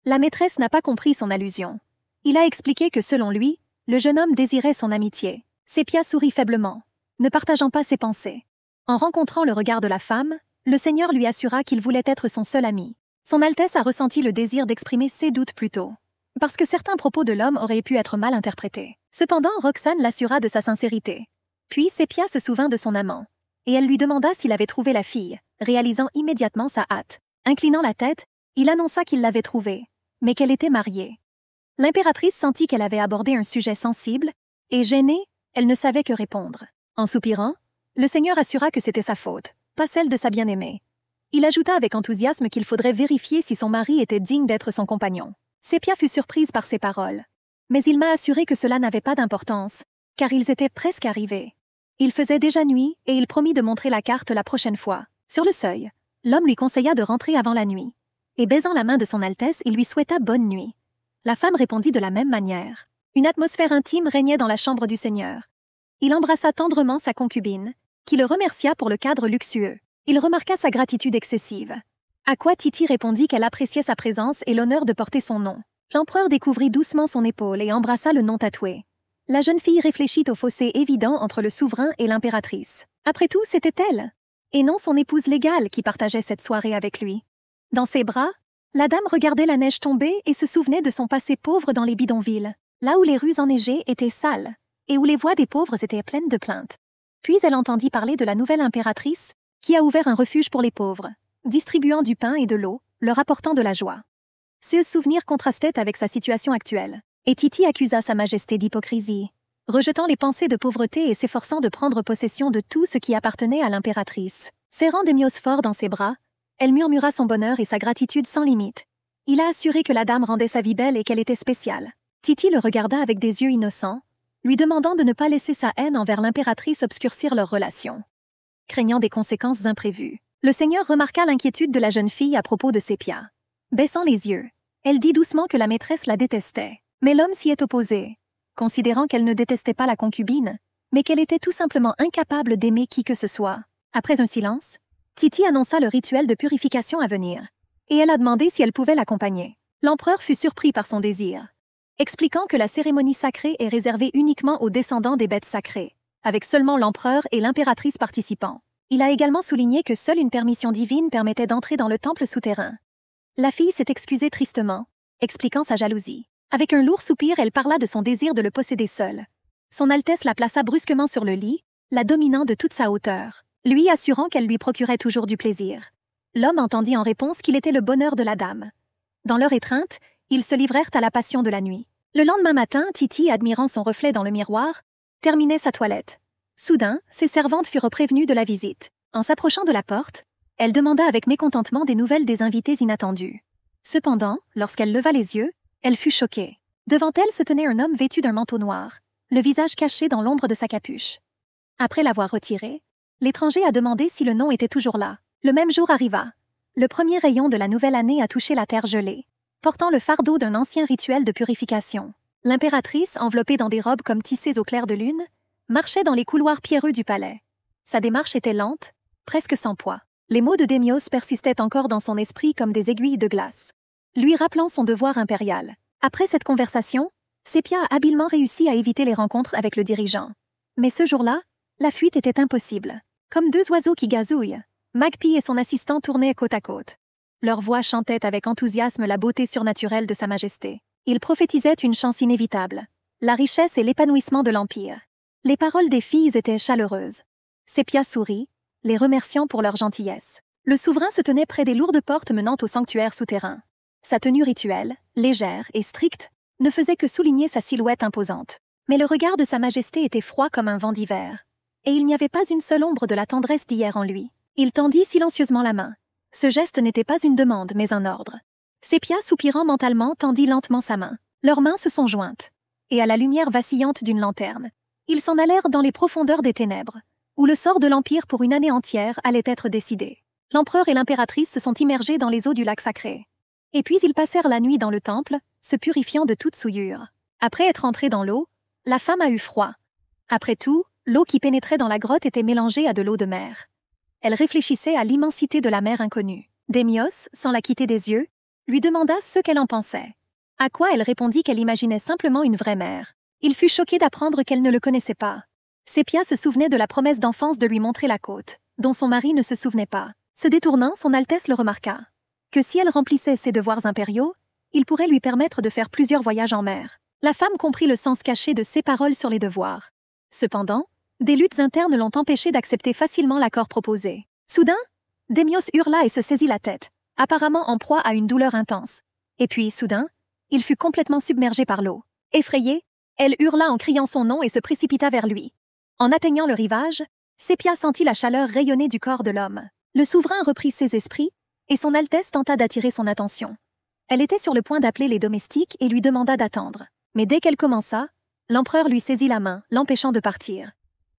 La maîtresse n'a pas compris son allusion. Il a expliqué que selon lui, le jeune homme désirait son amitié. Sépia sourit faiblement, ne partageant pas ses pensées. En rencontrant le regard de la femme, le seigneur lui assura qu'il voulait être son seul ami. Son Altesse a ressenti le désir d'exprimer ses doutes plus tôt, parce que certains propos de l'homme auraient pu être mal interprétés. Cependant, Roxane l'assura de sa sincérité. Puis Sépia se souvint de son amant, et elle lui demanda s'il avait trouvé la fille, réalisant immédiatement sa hâte. Inclinant la tête, il annonça qu'il l'avait trouvée, mais qu'elle était mariée. L'impératrice sentit qu'elle avait abordé un sujet sensible, et gênée, elle ne savait que répondre. En soupirant, le seigneur assura que c'était sa faute, pas celle de sa bien-aimée. Il ajouta avec enthousiasme qu'il faudrait vérifier si son mari était digne d'être son compagnon. Sépia fut surprise par ces paroles. Mais il m'a assuré que cela n'avait pas d'importance, car ils étaient presque arrivés. Il faisait déjà nuit et il promit de montrer la carte la prochaine fois. Sur le seuil, l'homme lui conseilla de rentrer avant la nuit. Et baisant la main de son Altesse, il lui souhaita bonne nuit. La femme répondit de la même manière. Une atmosphère intime régnait dans la chambre du seigneur. Il embrassa tendrement sa concubine, qui le remercia pour le cadre luxueux. Il remarqua sa gratitude excessive. À quoi Titi répondit qu'elle appréciait sa présence et l'honneur de porter son nom. L'empereur découvrit doucement son épaule et embrassa le nom tatoué. La jeune fille réfléchit au fossé évident entre le souverain et l'impératrice. Après tout, c'était elle, et non son épouse légale qui partageait cette soirée avec lui. Dans ses bras, la dame regardait la neige tomber et se souvenait de son passé pauvre dans les bidonvilles, là où les rues enneigées étaient sales, et où les voix des pauvres étaient pleines de plaintes. Puis elle entendit parler de la nouvelle impératrice, qui a ouvert un refuge pour les pauvres, distribuant du pain et de l'eau, leur apportant de la joie. Ce souvenir contrastait avec sa situation actuelle, et Titi accusa sa majesté d'hypocrisie. rejetant les pensées de pauvreté et s'efforçant de prendre possession de tout ce qui appartenait à l'impératrice. Serrant Démios fort dans ses bras, elle murmura son bonheur et sa gratitude sans limite. Il a assuré que la dame rendait sa vie belle et qu'elle était spéciale. Titi le regarda avec des yeux innocents, lui demandant de ne pas laisser sa haine envers l'impératrice obscurcir leur relation. Craignant des conséquences imprévues, le seigneur remarqua l'inquiétude de la jeune fille à propos de Sépia. Baissant les yeux, elle dit doucement que la maîtresse la détestait. Mais l'homme s'y est opposé, considérant qu'elle ne détestait pas la concubine, mais qu'elle était tout simplement incapable d'aimer qui que ce soit. Après un silence, Titi annonça le rituel de purification à venir, et elle a demandé si elle pouvait l'accompagner. L'empereur fut surpris par son désir, expliquant que la cérémonie sacrée est réservée uniquement aux descendants des bêtes sacrées, avec seulement l'empereur et l'impératrice participant. Il a également souligné que seule une permission divine permettait d'entrer dans le temple souterrain. La fille s'est excusée tristement, expliquant sa jalousie. Avec un lourd soupir, elle parla de son désir de le posséder seule. Son Altesse la plaça brusquement sur le lit, la dominant de toute sa hauteur, lui assurant qu'elle lui procurait toujours du plaisir. L'homme entendit en réponse qu'il était le bonheur de la dame. Dans leur étreinte, ils se livrèrent à la passion de la nuit. Le lendemain matin, Titi, admirant son reflet dans le miroir, terminait sa toilette. Soudain, ses servantes furent prévenues de la visite. En s'approchant de la porte, elle demanda avec mécontentement des nouvelles des invités inattendus. Cependant, lorsqu'elle leva les yeux, elle fut choquée. Devant elle se tenait un homme vêtu d'un manteau noir, le visage caché dans l'ombre de sa capuche. Après l'avoir retiré, l'étranger a demandé si le nom était toujours là. Le même jour arriva. Le premier rayon de la nouvelle année a touché la terre gelée, portant le fardeau d'un ancien rituel de purification. L'impératrice, enveloppée dans des robes comme tissées au clair de lune, marchait dans les couloirs pierreux du palais. Sa démarche était lente, presque sans poids. Les mots de Démios persistaient encore dans son esprit comme des aiguilles de glace, lui rappelant son devoir impérial. Après cette conversation, Sépia a habilement réussi à éviter les rencontres avec le dirigeant. Mais ce jour-là, la fuite était impossible. Comme deux oiseaux qui gazouillent, Magpie et son assistant tournaient côte à côte. Leur voix chantait avec enthousiasme la beauté surnaturelle de Sa Majesté. Ils prophétisaient une chance inévitable, la richesse et l'épanouissement de l'Empire. Les paroles des filles étaient chaleureuses. Sépia sourit, les remerciant pour leur gentillesse. Le souverain se tenait près des lourdes portes menant au sanctuaire souterrain. Sa tenue rituelle, légère et stricte, ne faisait que souligner sa silhouette imposante. Mais le regard de Sa Majesté était froid comme un vent d'hiver, et il n'y avait pas une seule ombre de la tendresse d'hier en lui. Il tendit silencieusement la main. Ce geste n'était pas une demande, mais un ordre. Sépia, soupirant mentalement, tendit lentement sa main. Leurs mains se sont jointes, et à la lumière vacillante d'une lanterne, ils s'en allèrent dans les profondeurs des ténèbres, où le sort de l'Empire pour une année entière allait être décidé. L'empereur et l'impératrice se sont immergés dans les eaux du lac sacré. Et puis ils passèrent la nuit dans le temple, se purifiant de toute souillure. Après être entrés dans l'eau, la femme a eu froid. Après tout, l'eau qui pénétrait dans la grotte était mélangée à de l'eau de mer. Elle réfléchissait à l'immensité de la mer inconnue. Démios, sans la quitter des yeux, lui demanda ce qu'elle en pensait. À quoi elle répondit qu'elle imaginait simplement une vraie mer. Il fut choqué d'apprendre qu'elle ne le connaissait pas. Sépia se souvenait de la promesse d'enfance de lui montrer la côte, dont son mari ne se souvenait pas. Se détournant, son Altesse le remarqua. Que si elle remplissait ses devoirs impériaux, il pourrait lui permettre de faire plusieurs voyages en mer. La femme comprit le sens caché de ces paroles sur les devoirs. Cependant, des luttes internes l'ont empêché d'accepter facilement l'accord proposé. Soudain, Démios hurla et se saisit la tête, apparemment en proie à une douleur intense. Et puis, soudain, il fut complètement submergé par l'eau. Effrayée, elle hurla en criant son nom et se précipita vers lui. En atteignant le rivage, Sépia sentit la chaleur rayonner du corps de l'homme. Le souverain reprit ses esprits, et son Altesse tenta d'attirer son attention. Elle était sur le point d'appeler les domestiques et lui demanda d'attendre. Mais dès qu'elle commença, l'empereur lui saisit la main, l'empêchant de partir.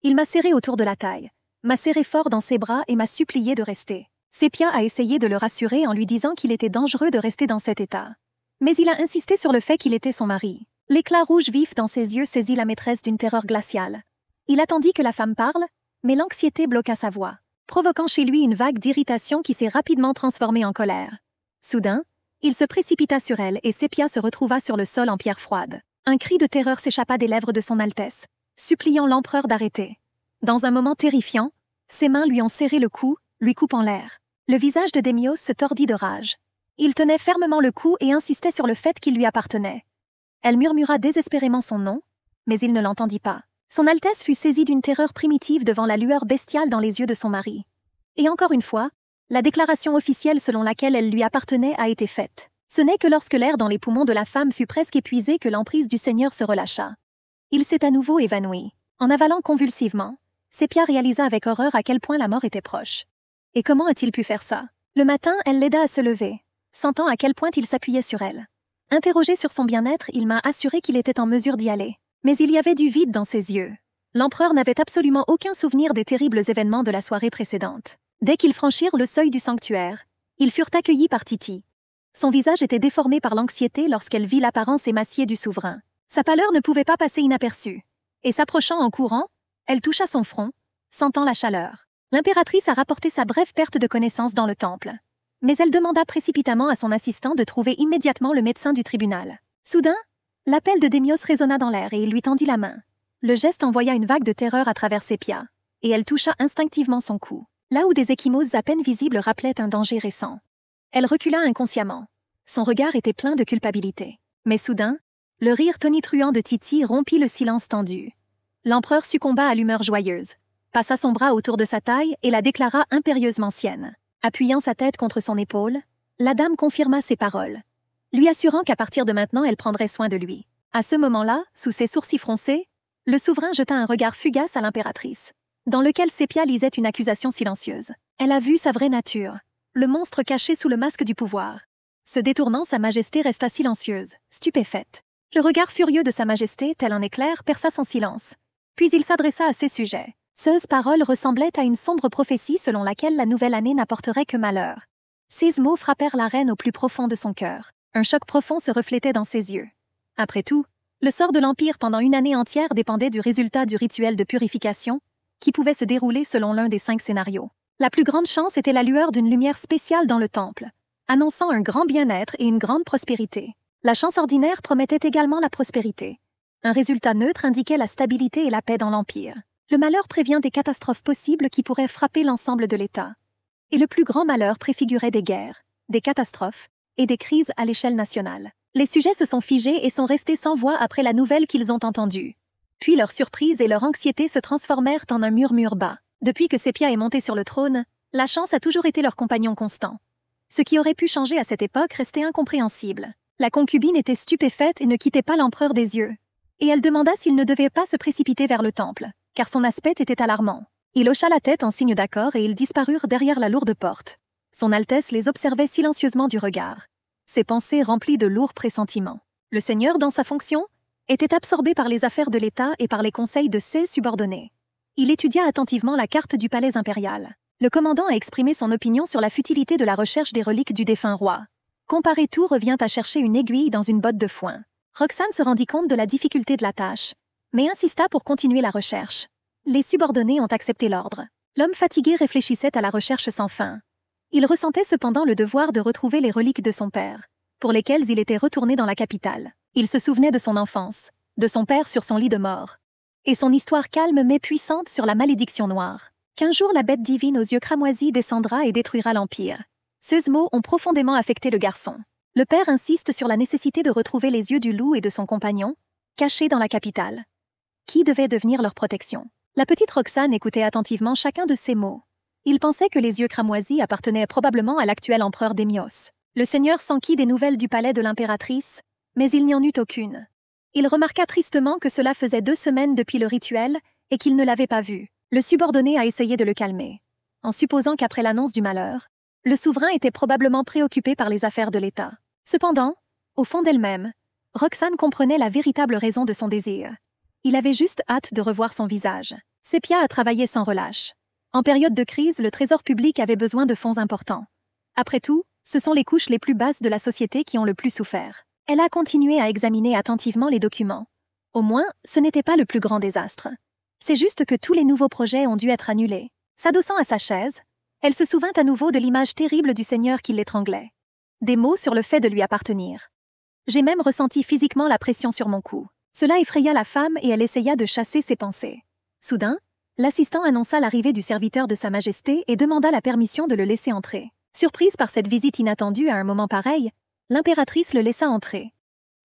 Il m'a serré autour de la taille, m'a serré fort dans ses bras et m'a supplié de rester. Sépia a essayé de le rassurer en lui disant qu'il était dangereux de rester dans cet état. Mais il a insisté sur le fait qu'il était son mari. L'éclat rouge vif dans ses yeux saisit la maîtresse d'une terreur glaciale. Il attendit que la femme parle, mais l'anxiété bloqua sa voix, provoquant chez lui une vague d'irritation qui s'est rapidement transformée en colère. Soudain, il se précipita sur elle et Sépia se retrouva sur le sol en pierre froide. Un cri de terreur s'échappa des lèvres de son Altesse, suppliant l'empereur d'arrêter. Dans un moment terrifiant, ses mains lui ont serré le cou, lui coupant l'air. Le visage de Démios se tordit de rage. Il tenait fermement le cou et insistait sur le fait qu'il lui appartenait. Elle murmura désespérément son nom, mais il ne l'entendit pas. Son Altesse fut saisie d'une terreur primitive devant la lueur bestiale dans les yeux de son mari. Et encore une fois, la déclaration officielle selon laquelle elle lui appartenait a été faite. Ce n'est que lorsque l'air dans les poumons de la femme fut presque épuisé que l'emprise du Seigneur se relâcha. Il s'est à nouveau évanoui. En avalant convulsivement, Sepia réalisa avec horreur à quel point la mort était proche. Et comment a-t-il pu faire ça? Le matin, elle l'aida à se lever, sentant à quel point il s'appuyait sur elle. Interrogé sur son bien-être, il m'a assuré qu'il était en mesure d'y aller. Mais il y avait du vide dans ses yeux. L'empereur n'avait absolument aucun souvenir des terribles événements de la soirée précédente. Dès qu'ils franchirent le seuil du sanctuaire, ils furent accueillis par Titi. Son visage était déformé par l'anxiété lorsqu'elle vit l'apparence émaciée du souverain. Sa pâleur ne pouvait pas passer inaperçue. Et s'approchant en courant, elle toucha son front, sentant la chaleur. L'impératrice a rapporté sa brève perte de connaissance dans le temple. Mais elle demanda précipitamment à son assistant de trouver immédiatement le médecin du tribunal. Soudain, l'appel de Démios résonna dans l'air et il lui tendit la main. Le geste envoya une vague de terreur à travers Sepia, et elle toucha instinctivement son cou, là où des ecchymoses à peine visibles rappelaient un danger récent. Elle recula inconsciemment. Son regard était plein de culpabilité. Mais soudain, le rire tonitruant de Titi rompit le silence tendu. L'empereur succomba à l'humeur joyeuse, passa son bras autour de sa taille et la déclara impérieusement sienne. Appuyant sa tête contre son épaule, la dame confirma ses paroles, lui assurant qu'à partir de maintenant elle prendrait soin de lui. À ce moment-là, sous ses sourcils froncés, le souverain jeta un regard fugace à l'impératrice, dans lequel Sepia lisait une accusation silencieuse. Elle a vu sa vraie nature, le monstre caché sous le masque du pouvoir. Se détournant, sa majesté resta silencieuse, stupéfaite. Le regard furieux de sa majesté, tel un éclair, perça son silence. Puis il s'adressa à ses sujets. Ces paroles ressemblaient à une sombre prophétie selon laquelle la nouvelle année n'apporterait que malheur. Ces mots frappèrent la reine au plus profond de son cœur. Un choc profond se reflétait dans ses yeux. Après tout, le sort de l'Empire pendant une année entière dépendait du résultat du rituel de purification, qui pouvait se dérouler selon l'un des 5 scénarios. La plus grande chance était la lueur d'une lumière spéciale dans le temple, annonçant un grand bien-être et une grande prospérité. La chance ordinaire promettait également la prospérité. Un résultat neutre indiquait la stabilité et la paix dans l'Empire. Le malheur prévient des catastrophes possibles qui pourraient frapper l'ensemble de l'État. Et le plus grand malheur préfigurait des guerres, des catastrophes et des crises à l'échelle nationale. Les sujets se sont figés et sont restés sans voix après la nouvelle qu'ils ont entendue. Puis leur surprise et leur anxiété se transformèrent en un murmure bas. Depuis que Sepia est montée sur le trône, la chance a toujours été leur compagnon constant. Ce qui aurait pu changer à cette époque restait incompréhensible. La concubine était stupéfaite et ne quittait pas l'empereur des yeux. Et elle demanda s'il ne devait pas se précipiter vers le temple, car son aspect était alarmant. Il hocha la tête en signe d'accord et ils disparurent derrière la lourde porte. Son Altesse les observait silencieusement du regard, ses pensées remplies de lourds pressentiments. Le seigneur, dans sa fonction, était absorbé par les affaires de l'État et par les conseils de ses subordonnés. Il étudia attentivement la carte du palais impérial. Le commandant a exprimé son opinion sur la futilité de la recherche des reliques du défunt roi. Comparer tout revient à chercher une aiguille dans une botte de foin. Roxane se rendit compte de la difficulté de la tâche, mais insista pour continuer la recherche. Les subordonnés ont accepté l'ordre. L'homme fatigué réfléchissait à la recherche sans fin. Il ressentait cependant le devoir de retrouver les reliques de son père, pour lesquelles il était retourné dans la capitale. Il se souvenait de son enfance, de son père sur son lit de mort, et son histoire calme mais puissante sur la malédiction noire. Qu'un jour la bête divine aux yeux cramoisis descendra et détruira l'Empire. Ces mots ont profondément affecté le garçon. Le père insiste sur la nécessité de retrouver les yeux du loup et de son compagnon, cachés dans la capitale. Qui devait devenir leur protection? La petite Roxane écoutait attentivement chacun de ces mots. Il pensait que les yeux cramoisis appartenaient probablement à l'actuel empereur Démios. Le seigneur s'enquit des nouvelles du palais de l'impératrice, mais il n'y en eut aucune. Il remarqua tristement que cela faisait 2 semaines depuis le rituel et qu'il ne l'avait pas vu. Le subordonné a essayé de le calmer, en supposant qu'après l'annonce du malheur, le souverain était probablement préoccupé par les affaires de l'État. Cependant, au fond d'elle-même, Roxane comprenait la véritable raison de son désir. Il avait juste hâte de revoir son visage. Sepia a travaillé sans relâche. En période de crise, le trésor public avait besoin de fonds importants. Après tout, ce sont les couches les plus basses de la société qui ont le plus souffert. Elle a continué à examiner attentivement les documents. Au moins, ce n'était pas le plus grand désastre. C'est juste que tous les nouveaux projets ont dû être annulés. S'adossant à sa chaise, elle se souvint à nouveau de l'image terrible du seigneur qui l'étranglait. Des mots sur le fait de lui appartenir. J'ai même ressenti physiquement la pression sur mon cou. Cela effraya la femme et elle essaya de chasser ses pensées. Soudain, l'assistant annonça l'arrivée du serviteur de Sa Majesté et demanda la permission de le laisser entrer. Surprise par cette visite inattendue à un moment pareil, l'impératrice le laissa entrer.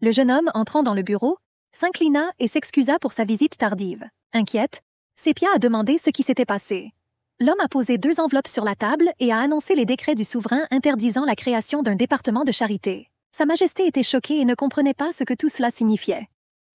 Le jeune homme, entrant dans le bureau, s'inclina et s'excusa pour sa visite tardive. Inquiète, Sepia a demandé ce qui s'était passé. L'homme a posé 2 enveloppes sur la table et a annoncé les décrets du souverain interdisant la création d'un département de charité. Sa Majesté était choquée et ne comprenait pas ce que tout cela signifiait.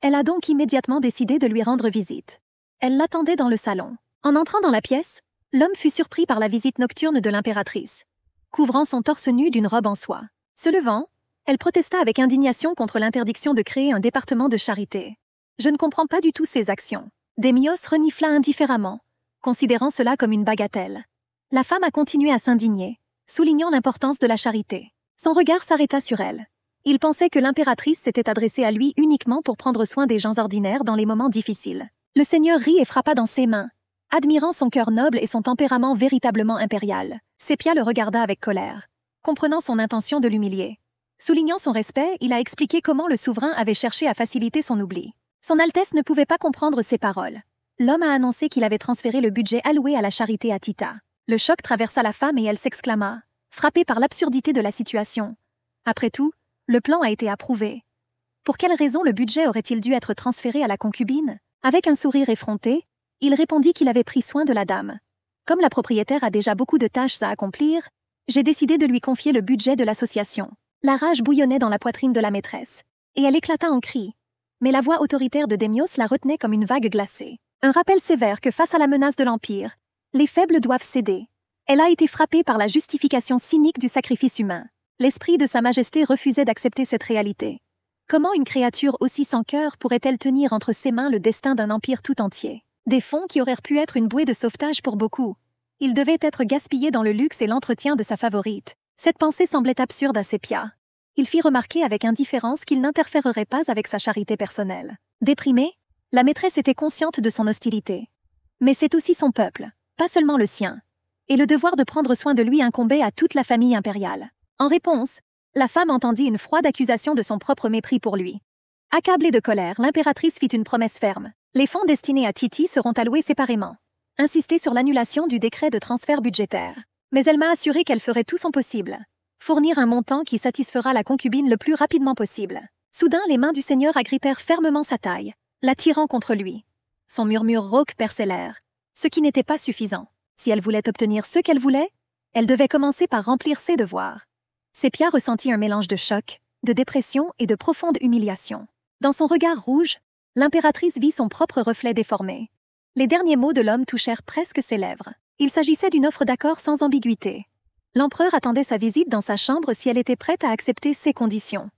Elle a donc immédiatement décidé de lui rendre visite. Elle l'attendait dans le salon. En entrant dans la pièce, l'homme fut surpris par la visite nocturne de l'impératrice, couvrant son torse nu d'une robe en soie. Se levant, elle protesta avec indignation contre l'interdiction de créer un département de charité. « Je ne comprends pas du tout ces actions. » Démios renifla indifféremment, considérant cela comme une bagatelle. La femme a continué à s'indigner, soulignant l'importance de la charité. Son regard s'arrêta sur elle. Il pensait que l'impératrice s'était adressée à lui uniquement pour prendre soin des gens ordinaires dans les moments difficiles. Le seigneur rit et frappa dans ses mains, admirant son cœur noble et son tempérament véritablement impérial. Sépia le regarda avec colère, comprenant son intention de l'humilier. Soulignant son respect, il a expliqué comment le souverain avait cherché à faciliter son oubli. Son Altesse ne pouvait pas comprendre ses paroles. L'homme a annoncé qu'il avait transféré le budget alloué à la charité à Tita. Le choc traversa la femme et elle s'exclama, frappée par l'absurdité de la situation. Après tout, le plan a été approuvé. Pour quelle raison le budget aurait-il dû être transféré à la concubine? Avec un sourire effronté, il répondit qu'il avait pris soin de la dame. Comme la propriétaire a déjà beaucoup de tâches à accomplir, j'ai décidé de lui confier le budget de l'association. La rage bouillonnait dans la poitrine de la maîtresse, et elle éclata en cris. Mais la voix autoritaire de Démios la retenait comme une vague glacée. Un rappel sévère que face à la menace de l'Empire, les faibles doivent céder. Elle a été frappée par la justification cynique du sacrifice humain. L'esprit de Sa Majesté refusait d'accepter cette réalité. Comment une créature aussi sans cœur pourrait-elle tenir entre ses mains le destin d'un empire tout entier? Des fonds qui auraient pu être une bouée de sauvetage pour beaucoup. Ils devaient être gaspillés dans le luxe et l'entretien de sa favorite. Cette pensée semblait absurde à Sépia. Il fit remarquer avec indifférence qu'il n'interférerait pas avec sa charité personnelle. Déprimée, la maîtresse était consciente de son hostilité. Mais c'est aussi son peuple, pas seulement le sien. Et le devoir de prendre soin de lui incombait à toute la famille impériale. En réponse, la femme entendit une froide accusation de son propre mépris pour lui. Accablée de colère, l'impératrice fit une promesse ferme. Les fonds destinés à Titi seront alloués séparément. Insisté sur l'annulation du décret de transfert budgétaire. Mais elle m'a assuré qu'elle ferait tout son possible. Fournir un montant qui satisfera la concubine le plus rapidement possible. Soudain, les mains du seigneur agrippèrent fermement sa taille, l'attirant contre lui. Son murmure rauque perçait l'air, ce qui n'était pas suffisant. Si elle voulait obtenir ce qu'elle voulait, elle devait commencer par remplir ses devoirs. Sépia ressentit un mélange de choc, de dépression et de profonde humiliation. Dans son regard rouge, l'impératrice vit son propre reflet déformé. Les derniers mots de l'homme touchèrent presque ses lèvres. Il s'agissait d'une offre d'accord sans ambiguïté. L'empereur attendait sa visite dans sa chambre si elle était prête à accepter ses conditions.